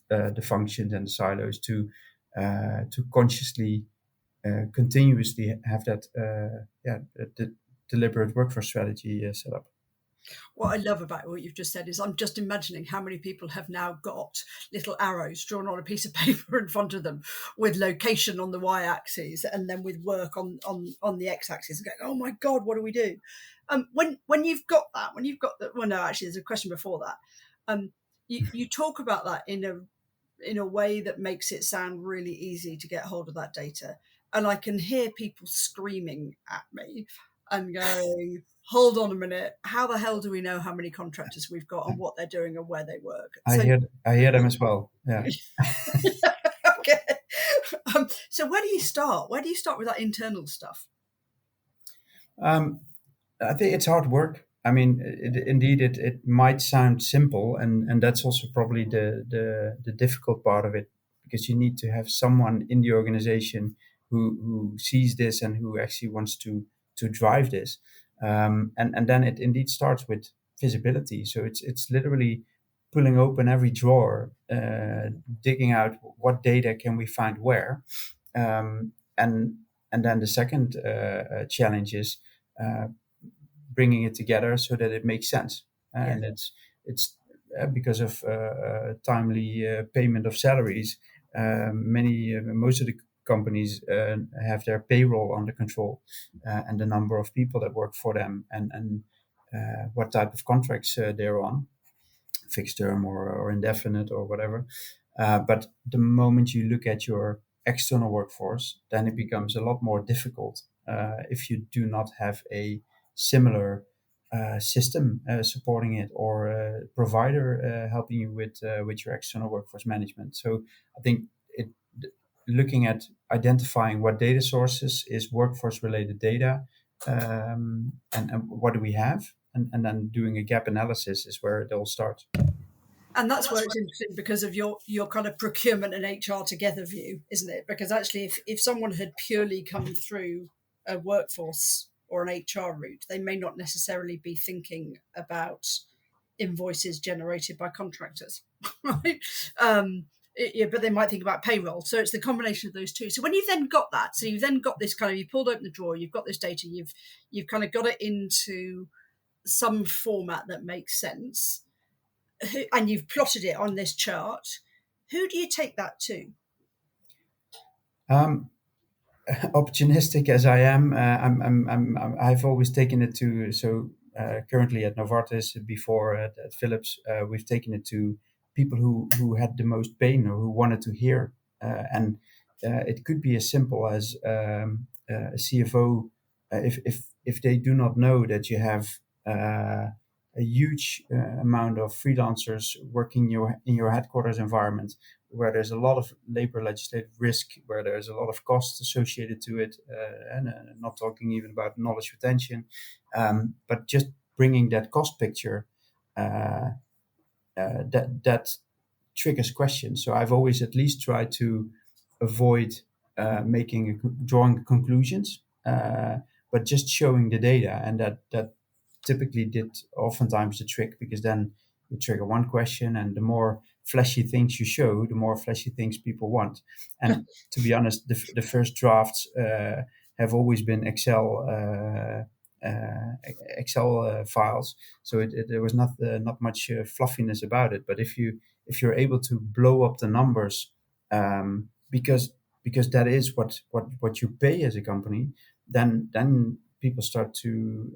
the functions and the silos to consciously continuously have that deliberate workforce strategy set up. What I love about what you've just said is I'm just imagining how many people have now got little arrows drawn on a piece of paper in front of them with location on the y-axis and then with work on the x-axis, and going, oh my God, what do we do? When you've got that, well, no, actually, there's a question before that. You talk about that in a way that makes it sound really easy to get hold of that data. And I can hear people screaming at me and going, hold on a minute, how the hell do we know how many contractors we've got and what they're doing and where they work? I hear them as well. Yeah. Okay. So where do you start? Where do you start with that internal stuff? I think it's hard work. I mean, it might sound simple, and that's also probably the difficult part of it, because you need to have someone in the organization who sees this and who actually wants to drive this. And then it indeed starts with visibility. So it's literally pulling open every drawer, digging out what data can we find where, and then the second challenge is bringing it together so that it makes sense. And it's because of timely payment of salaries. Most of the companies have their payroll under control, and the number of people that work for them, and what type of contracts they're on, fixed term or indefinite or whatever. But the moment you look at your external workforce, then it becomes a lot more difficult if you do not have a similar system supporting it, or a provider helping you with your external workforce management. So I think looking at identifying what data sources is workforce related data, and what do we have, and then doing a gap analysis is where it all starts. And that's where it's interesting, because of your kind of procurement and HR together view, isn't it? Because actually, if someone had purely come through a workforce or an HR route, they may not necessarily be thinking about invoices generated by contractors, right? But they might think about payroll. So it's the combination of those two. So when you've then got that, so you've then got this kind of, you pulled open the drawer, you've got this data, you've kind of got it into some format that makes sense, and you've plotted it on this chart. Who do you take that to? Opportunistic as I am, I've always taken it to. So currently at Novartis, before at Philips, we've taken it to people who had the most pain or who wanted to hear, and it could be as simple as a CFO. If they do not know that you have a huge amount of freelancers working in your headquarters environment, where there's a lot of labor legislative risk, where there's a lot of costs associated to it, and not talking even about knowledge retention, but just bringing that cost picture, that triggers questions. So I've always at least tried to avoid drawing conclusions, but just showing the data, and that typically did oftentimes the trick, because then you trigger one question, and the more flashy things you show, the more flashy things people want. And to be honest, the first drafts have always been Excel files, so there was not much fluffiness about it. But if you're able to blow up the numbers, because that is what you pay as a company, then people start to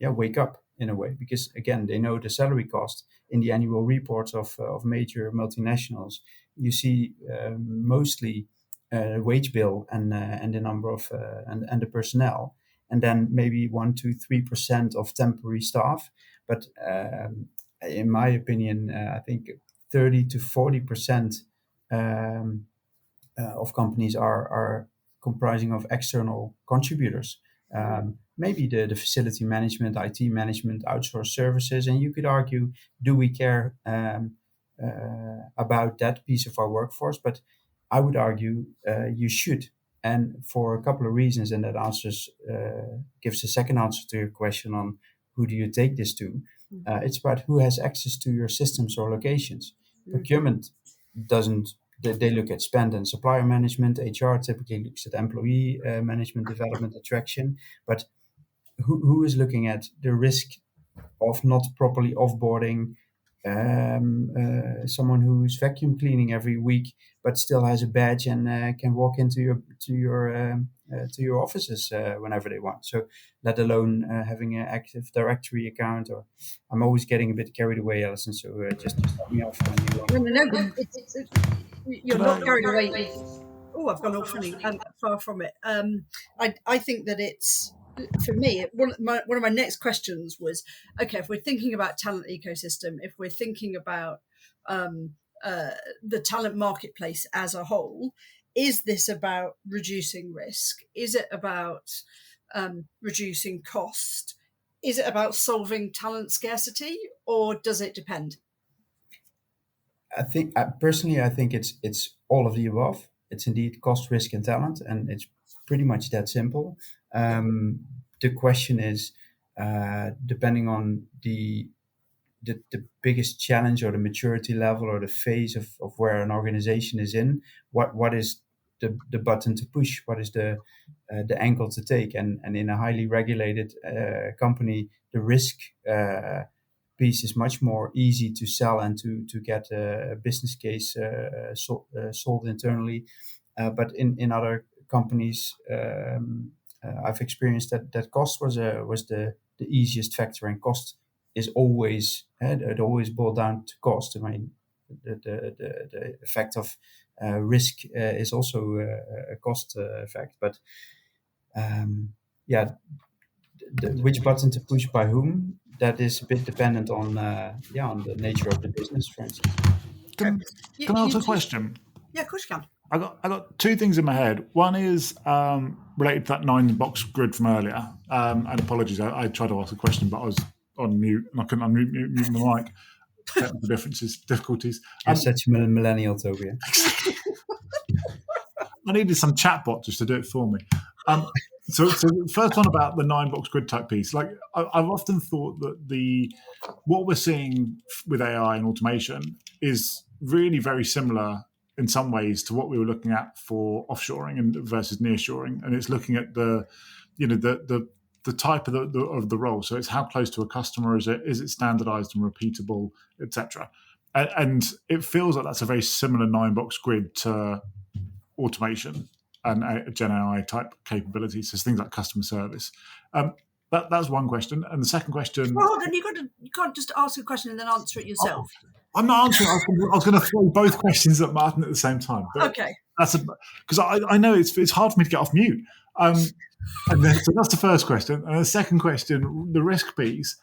wake up in a way, because again, they know the salary cost in the annual reports of major multinationals. You see mostly wage bill and the number of and the personnel, and then maybe 1-3% of temporary staff. But in my opinion, I think 30-40% of companies are comprising of external contributors. Maybe the facility management, IT management, outsourced services, and you could argue, do we care about that piece of our workforce? But I would argue you should, and for a couple of reasons, and that gives a second answer to your question on who do you take this to. It's about who has access to your systems or locations. Procurement doesn't. They look at spend and supplier management. HR typically looks at employee management, development, attraction. But who is looking at the risk of not properly offboarding someone who's vacuum cleaning every week but still has a badge and can walk into your offices whenever they want? So let alone having an Active Directory account. Or I'm always getting a bit carried away, Alison. So just stop me off when you want. No, you're not carried away. Oh, I've gone off funny. Far from it. I think that it's, for me, one of my next questions was, okay, if we're thinking about talent ecosystem, if we're thinking about the talent marketplace as a whole, is this about reducing risk? Is it about reducing cost? Is it about solving talent scarcity, or does it depend? I think personally, I think it's all of the above. It's indeed cost, risk, and talent, and it's pretty much that simple. The question is, depending on the biggest challenge or the maturity level or the phase of where an organization is in, what is the button to push? What is the angle to take? And in a highly regulated company, the risk piece is much more easy to sell and to get a business case sold internally. But in other companies, I've experienced that cost was the easiest factor, and cost is always it always boiled down to cost. I mean, the effect of risk is also a cost effect, but which button to push by whom, that is a bit dependent on the nature of the business, for instance. Can I ask a question? Yeah, of course you can. I got two things in my head. One is related to that 9-box grid from earlier. And apologies, I tried to ask a question, but I was on mute and I couldn't unmute my mic. Technical difficulties. You're such a millennial, Toby. I needed some chatbot just to do it for me. So the first one about the 9-box grid type piece. Like I've often thought that what we're seeing with AI and automation is really very similar in some ways to what we were looking at for offshoring and versus nearshoring, and it's looking at the type of the role. So it's how close to a customer is it? Is it standardized and repeatable, etc. And it feels like that's a very similar 9-box grid to automation and Gen AI type capabilities. So things like customer service. That's one question. And the second question. Well, hold on, you can't just ask a question and then answer it yourself. I'm not answering. I was going to throw both questions at Maarten at the same time. Okay. Because I know it's hard for me to get off mute. And then, so that's the first question. And the second question, the risk piece.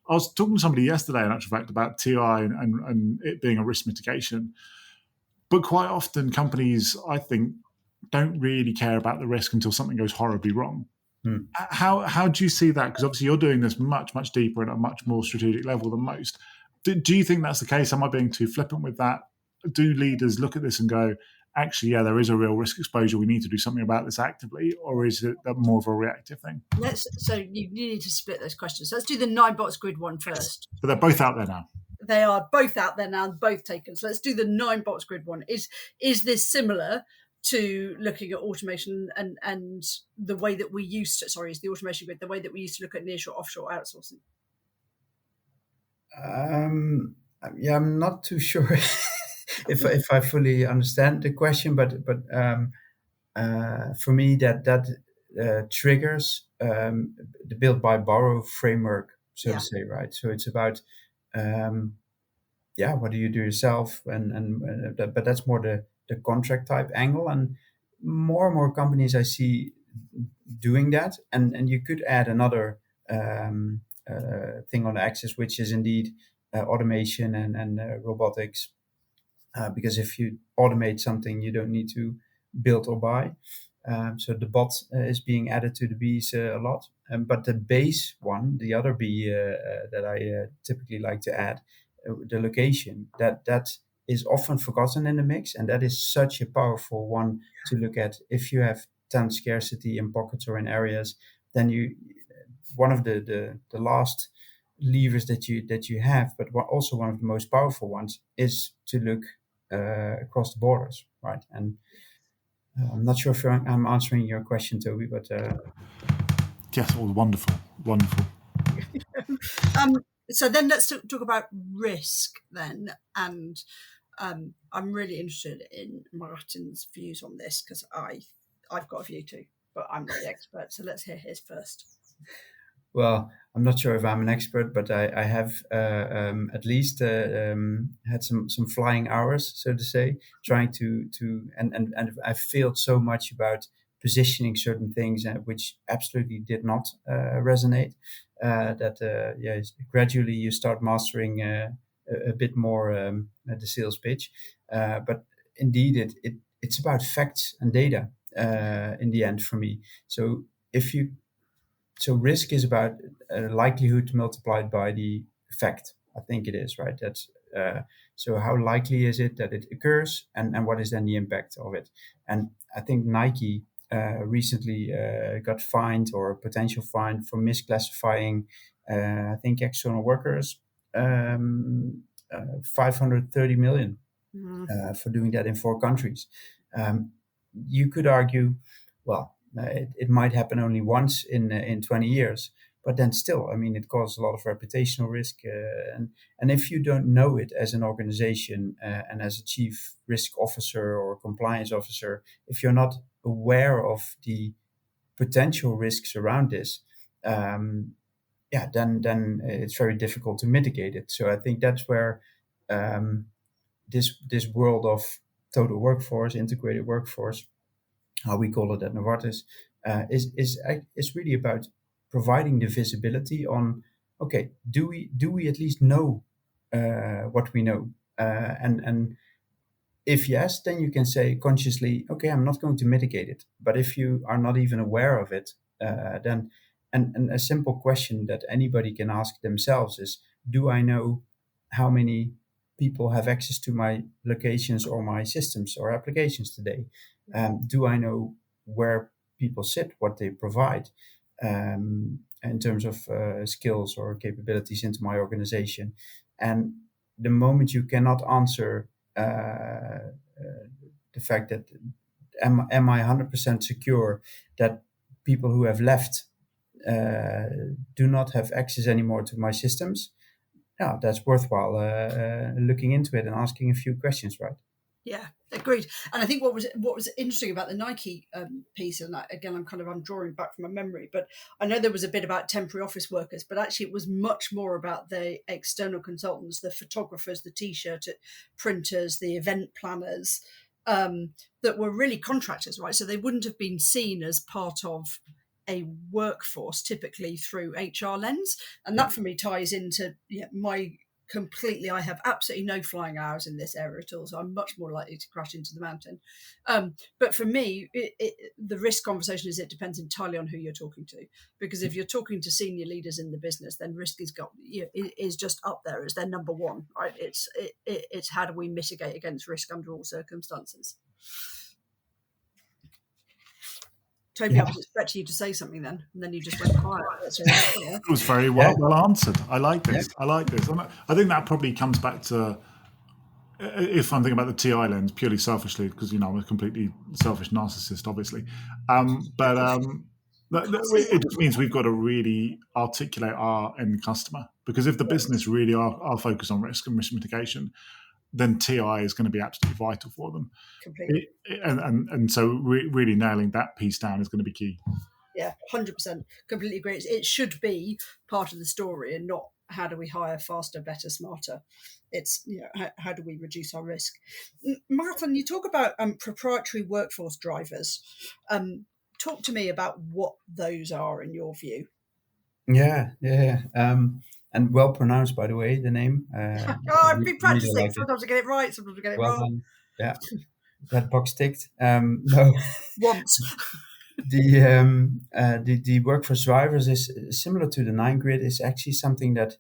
I was talking to somebody yesterday, in actual fact, about TI and it being a risk mitigation. But quite often, companies, I think, don't really care about the risk until something goes horribly wrong. How do you see that? Because obviously, you're doing this much, much deeper and at a much more strategic level than most. Do you think that's the case? Am I being too flippant with that? Do leaders look at this and go, actually, yeah, there is a real risk exposure. We need to do something about this actively, or is it more of a reactive thing? So you need to split those questions. So let's do the 9-box grid one first. But they're both out there now. they are both out there now, both taken. So let's do the 9-box grid one. Is this similar to looking at automation and the way that we used to, is the automation grid the way that we used to look at nearshore, offshore outsourcing? Yeah, I'm not too sure if I fully understand the question, but for me that triggers the build by borrow framework, so to say, right? So it's about what do you do yourself, but that's more the contract type angle, and more companies I see doing that, and you could add another thing on the axis, which is indeed automation and robotics, because if you automate something, you don't need to build or buy. So the bot is being added to the Bs a lot. But the base one, the other B that I typically like to add, the location, that is often forgotten in the mix. And that is such a powerful one to look at. If you have talent scarcity in pockets or in areas, then one of the last levers that you have, but also one of the most powerful ones, is to look across the borders, right? And I'm not sure if I'm answering your question, Toby, but yes, all wonderful. So then let's talk about risk then, and I'm really interested in Maarten's views on this, because I've got a view too, but I'm not the expert. So let's hear his first. Well, I'm not sure if I'm an expert, but I have at least had some flying hours, so to say, trying to and I failed so much about positioning certain things which absolutely did not resonate. Gradually you start mastering a bit more the sales pitch, but indeed it's about facts and data in the end for me. So So risk is about likelihood multiplied by the fact. I think it is, right? That's so how likely is it that it occurs, and what is then the impact of it? And I think Nike recently got fined, or potential fine, for misclassifying, I think, external workers, 530 million for doing that in 4 countries. You could argue, well, it might happen only once in 20 years, but then still, I mean, it causes a lot of reputational risk, and if you don't know it as an organization and as a chief risk officer or compliance officer, if you're not aware of the potential risks around this, then it's very difficult to mitigate it. So I think that's where this world of total workforce, integrated workforce, how we call it at Novartis, is really about providing the visibility on, okay, do we at least know what we know, and if yes, then you can say consciously, okay, I'm not going to mitigate it. But if you are not even aware of it, then and a simple question that anybody can ask themselves is, do I know how many people have access to my locations or my systems or applications today? Do I know where people sit, what they provide in terms of skills or capabilities into my organization? And the moment you cannot answer the fact that am I 100% secure that people who have left do not have access anymore to my systems, yeah, that's worthwhile looking into it and asking a few questions, right? Yeah, agreed. And I think what was interesting about the Nike piece, and again, I'm drawing back from my memory, but I know there was a bit about temporary office workers, but actually it was much more about the external consultants, the photographers, the T-shirt printers, the event planners, that were really contractors, right? So they wouldn't have been seen as part of a workforce typically through HR lens. And that for me ties into I have absolutely no flying hours in this area at all, so I'm much more likely to crash into the mountain. But for me, the risk conversation is, it depends entirely on who you're talking to. Because if you're talking to senior leaders in the business, then risk is just up there as their number one, right? It's how do we mitigate against risk under all circumstances. Toby, I was expecting you to say something then, and then you just went quiet. That's all right, yeah. It was very well answered. I like this. I like this. And I think that probably comes back to, if I'm thinking about the TI lens purely selfishly, because I'm a completely selfish narcissist, obviously. It just means we've got to really articulate our end customer, because if the business really are focused on risk and risk mitigation, then TI is going to be absolutely vital for them. Completely. And so really nailing that piece down is going to be key. Yeah, 100%. Completely agree. It should be part of the story and not how do we hire faster, better, smarter. It's, how do we reduce our risk? Maarten, you talk about proprietary workforce drivers. Talk to me about what those are in your view. Yeah. And well pronounced, by the way, the name. I've been practicing. Like sometimes I get it right, sometimes I get it well wrong. Done. Yeah, that box ticked. No, once. The workforce drivers is similar to the 9 grid. Is actually something that,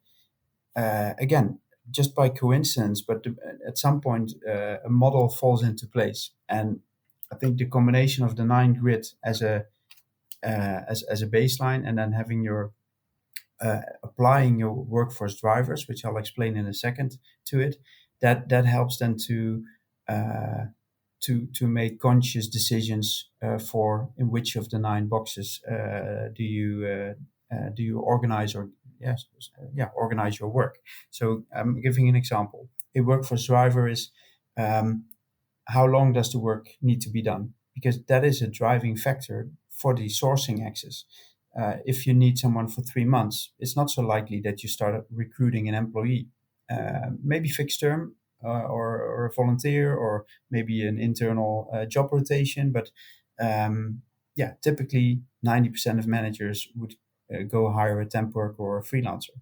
again, just by coincidence, but at some point a model falls into place, and I think the combination of the 9 grid as a baseline, and then having your applying your workforce drivers, which I'll explain in a second, to it, that helps them to make conscious decisions for in which of the 9 boxes do you organize organize your work. So I'm giving an example. A workforce driver is how long does the work need to be done, because that is a driving factor for the sourcing axis. If you need someone for 3 months, it's not so likely that you start recruiting an employee. Maybe fixed term or a volunteer, or maybe an internal job rotation. But typically 90% of managers would go hire a temp worker or a freelancer.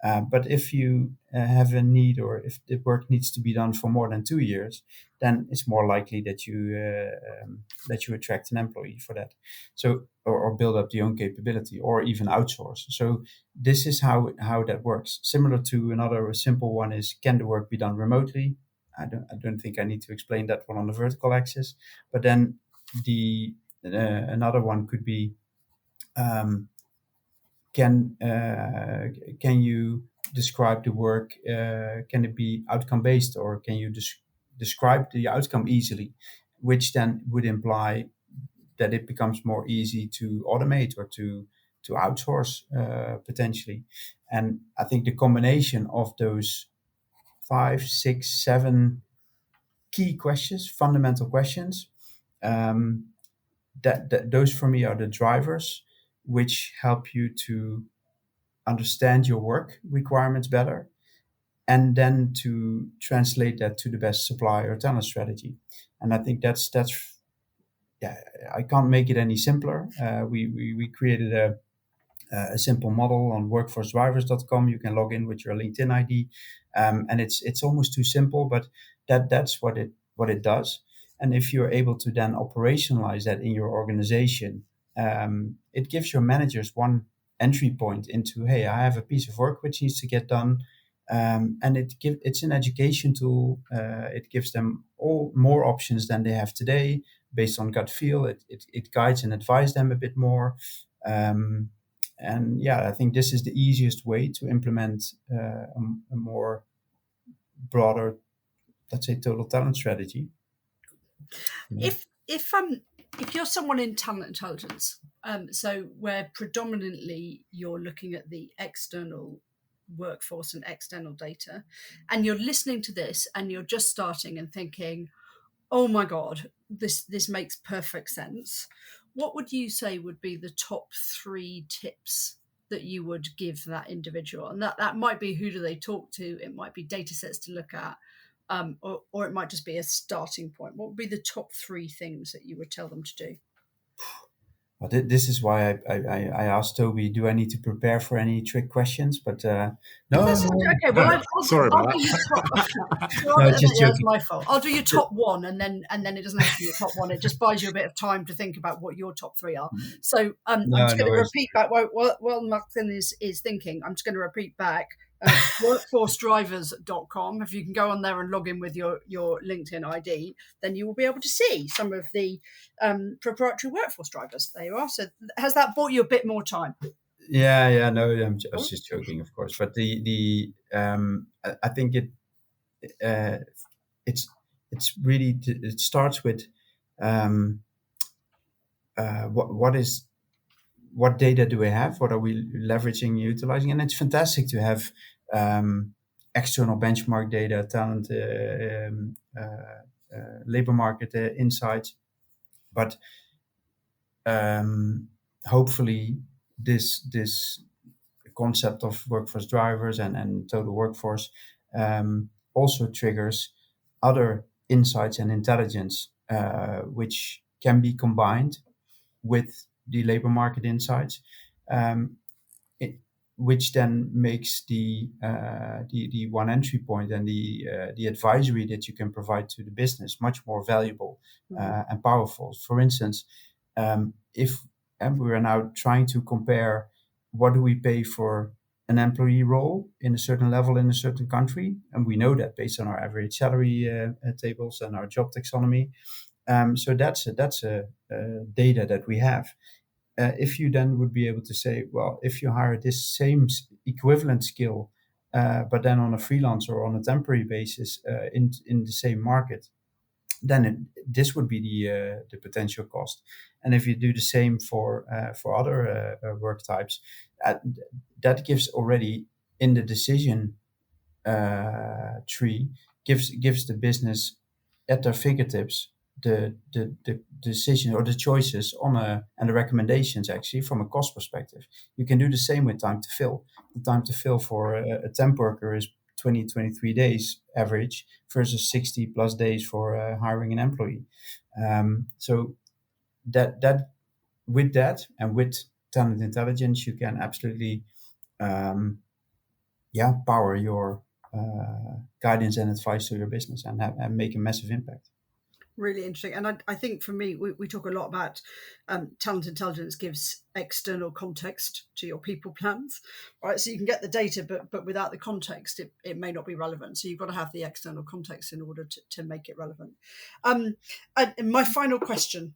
But if you have a need, or if the work needs to be done for more than 2 years, then it's more likely that you attract an employee for that. So or build up your own capability, or even outsource. So this is how that works. Similar to another simple one is, can the work be done remotely? I don't think I need to explain that one on the vertical axis. But then another one could be, can you describe the work? Can it be outcome based, or can you describe the outcome easily, which then would imply that it becomes more easy to automate or to outsource potentially. And I think the combination of those 5, 6, 7 key questions, fundamental questions, that those for me are the drivers which help you to understand your work requirements better, and then to translate that to the best supply or talent strategy. And I think that's I can't make it any simpler. We created a simple model on workforcedrivers.com. You can log in with your LinkedIn ID, and it's almost too simple, but that's what it does. And if you're able to then operationalize that in your organization, it gives your managers one entry point into, hey, I have a piece of work which needs to get done. And it's an education tool. It gives them all more options than they have today based on gut feel. It guides and advises them a bit more. And I think this is the easiest way to implement a more broader, let's say, total talent strategy. If you're someone in talent intelligence, so where predominantly you're looking at the external workforce and external data, and you're listening to this and you're just starting and thinking, oh my God, this makes perfect sense, what would you say would be the top 3 tips that you would give that individual? And that might be, who do they talk to? It might be data sets to look at, or it might just be a starting point. What would be the top 3 things that you would tell them to do? Well, this is why I asked Toby, do I need to prepare for any trick questions? But no. Okay, well, sorry about that. That's my fault. I'll do your top 1, and then it doesn't have to be your top 1. It just buys you a bit of time to think about what your top 3 are. So I'm just going to repeat back while Maarten is thinking. I'm just going to repeat back workforcedrivers.com. If you can go on there and log in with your LinkedIn ID, then you will be able to see some of the proprietary workforce drivers. There you are. So has that bought you a bit more time? Yeah, no, I was just joking, of course. But I think it's really it starts with what data do we have? What are we leveraging, utilizing? And it's fantastic to have external benchmark data, talent, labor market insights. But hopefully, this concept of workforce drivers and total workforce also triggers other insights and intelligence, which can be combined with the labor market insights, which then makes the one entry point and the advisory that you can provide to the business much more valuable and powerful. For instance, if we are now trying to compare what do we pay for an employee role in a certain level in a certain country, and we know that based on our average salary tables and our job taxonomy. So that's a data that we have. If you then would be able to say, well, if you hire this same equivalent skill, but then on a freelance or on a temporary basis in the same market, then this would be the potential cost. And if you do the same for other work types, that gives already in the decision tree gives the business at their fingertips the decision or the choices and the recommendations actually from a cost perspective. You can do the same with time to fill. The time to fill for a temp worker is 23 days average versus 60 plus days for hiring an employee. So that with that and with talent intelligence, you can absolutely power your guidance and advice to your business and make a massive impact. Really interesting. And I think for me, we talk a lot about talent intelligence gives external context to your people plans, right? So you can get the data, but without the context, it may not be relevant. So you've got to have the external context in order to make it relevant. And my final question,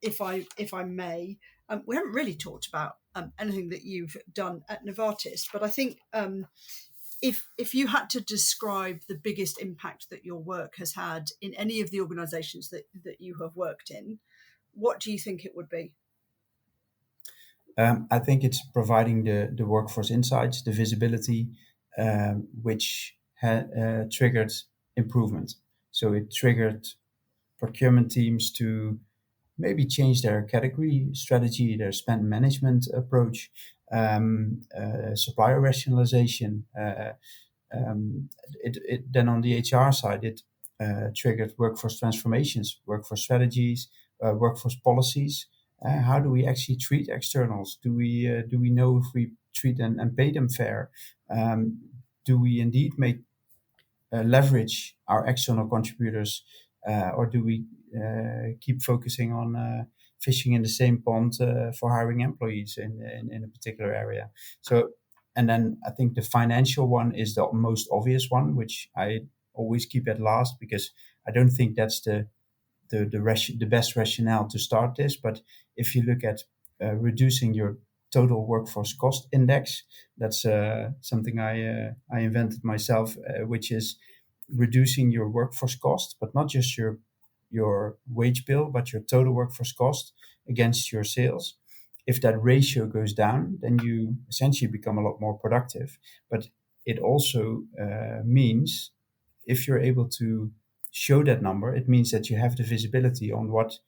if I may, we haven't really talked about anything that you've done at Novartis, but I think if you had to describe the biggest impact that your work has had in any of the organizations that you have worked in, what do you think it would be? I think it's providing the workforce insights, the visibility, which triggered improvement. So it triggered procurement teams to maybe change their category strategy, their spend management approach, supplier rationalization. Then on the HR side, it triggered workforce transformations, workforce strategies, workforce policies. How do we actually treat externals? Do we know if we treat and pay them fair? Do we indeed make leverage our external contributors, or do we keep focusing on fishing in the same pond for hiring employees in a particular area? So, and then I think the financial one is the most obvious one, which I always keep at last because I don't think that's the best rationale to start this. But if you look at reducing your total workforce cost index, that's something I invented myself, which is reducing your workforce cost, but not just your wage bill, but your total workforce cost against your sales. If that ratio goes down, then you essentially become a lot more productive. But it also means if you're able to show that number, it means that you have the visibility on what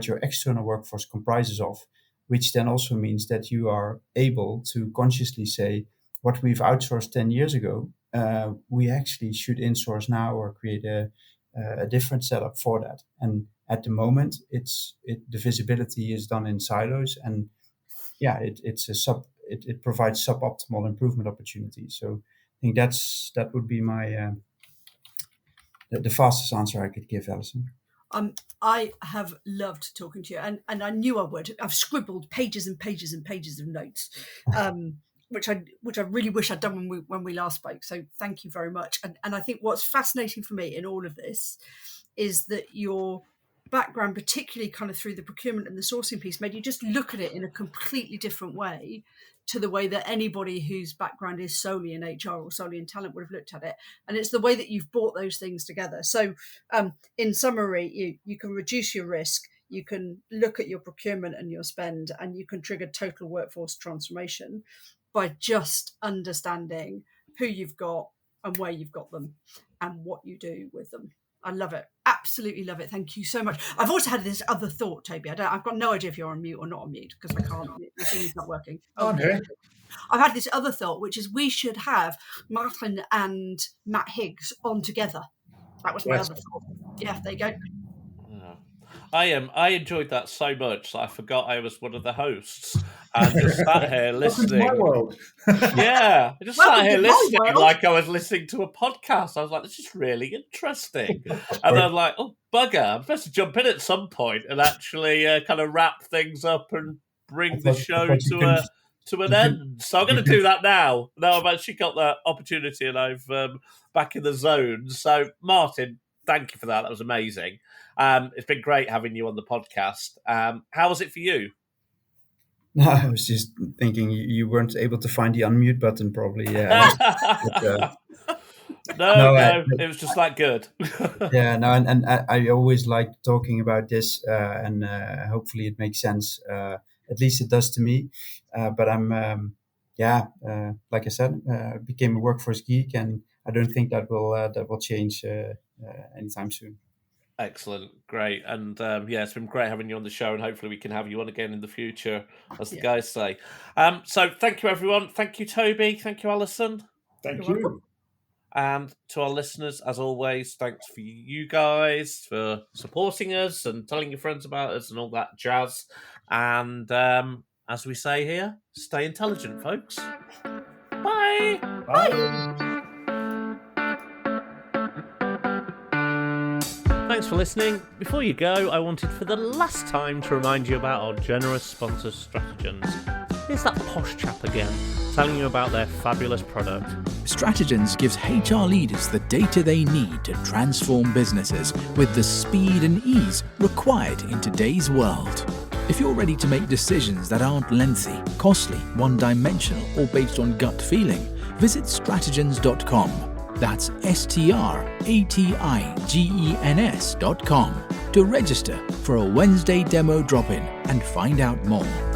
your external workforce comprises of, which then also means that you are able to consciously say what we've outsourced 10 years ago, we actually should insource now or create a different setup for that. And at the moment, the visibility is done in silos, and it provides suboptimal improvement opportunities. So I think that would be my the fastest answer I could give, Alison. I have loved talking to you, and I knew I would. I've scribbled pages and pages and pages of notes. which I really wish I'd done when we last spoke. So thank you very much. And I think what's fascinating for me in all of this is that your background, particularly kind of through the procurement and the sourcing piece, made you just look at it in a completely different way to the way that anybody whose background is solely in HR or solely in talent would have looked at it. And it's the way that you've brought those things together. So in summary, you can reduce your risk, you can look at your procurement and your spend, and you can trigger total workforce transformation by just understanding who you've got and where you've got them and what you do with them. I love it. Absolutely love it. Thank you so much. I've also had this other thought, Toby. I've got no idea if you're on mute or not on mute because I can't. The thing's not working. Okay. I've had this other thought, which is we should have Maarten and Matt Higgs on together. That was my other thought. Yeah, there you go. I enjoyed that so much that I forgot I was one of the hosts and just sat here listening. My world. Yeah, I just sat here listening like I was listening to a podcast. I was like, this is really interesting. And I was like, oh, bugger, I'm supposed to jump in at some point and actually kind of wrap things up and bring the show to an end. So I'm going to do that now. Now I've actually got that opportunity and I'm back in the zone. So, Martin, thank you for that. That was amazing. It's been great having you on the podcast. How was it for you? No, I was just thinking you weren't able to find the unmute button, probably. Yeah. No, it was just that good. Yeah, no, and I always like talking about this, and hopefully it makes sense. At least it does to me. But I'm, like I said, became a workforce geek, and I don't think that will change anytime soon. Excellent, great, and it's been great having you on the show, and hopefully we can have you on again in the future, as the guys say. So thank you, everyone. Thank you, Toby. Thank you, Alison. Thank you. And to our listeners, as always, thanks for you guys for supporting us and telling your friends about us and all that jazz. And as we say here, stay intelligent, folks. Bye. Bye. Thanks for listening. Before you go, I wanted for the last time to remind you about our generous sponsor, Stratagens. Here's that posh chap again, telling you about their fabulous product. Stratagens gives HR leaders the data they need to transform businesses with the speed and ease required in today's world. If you're ready to make decisions that aren't lengthy, costly, one-dimensional, or based on gut feeling, visit stratagens.com. That's stratagens.com to register for a Wednesday demo drop-in and find out more.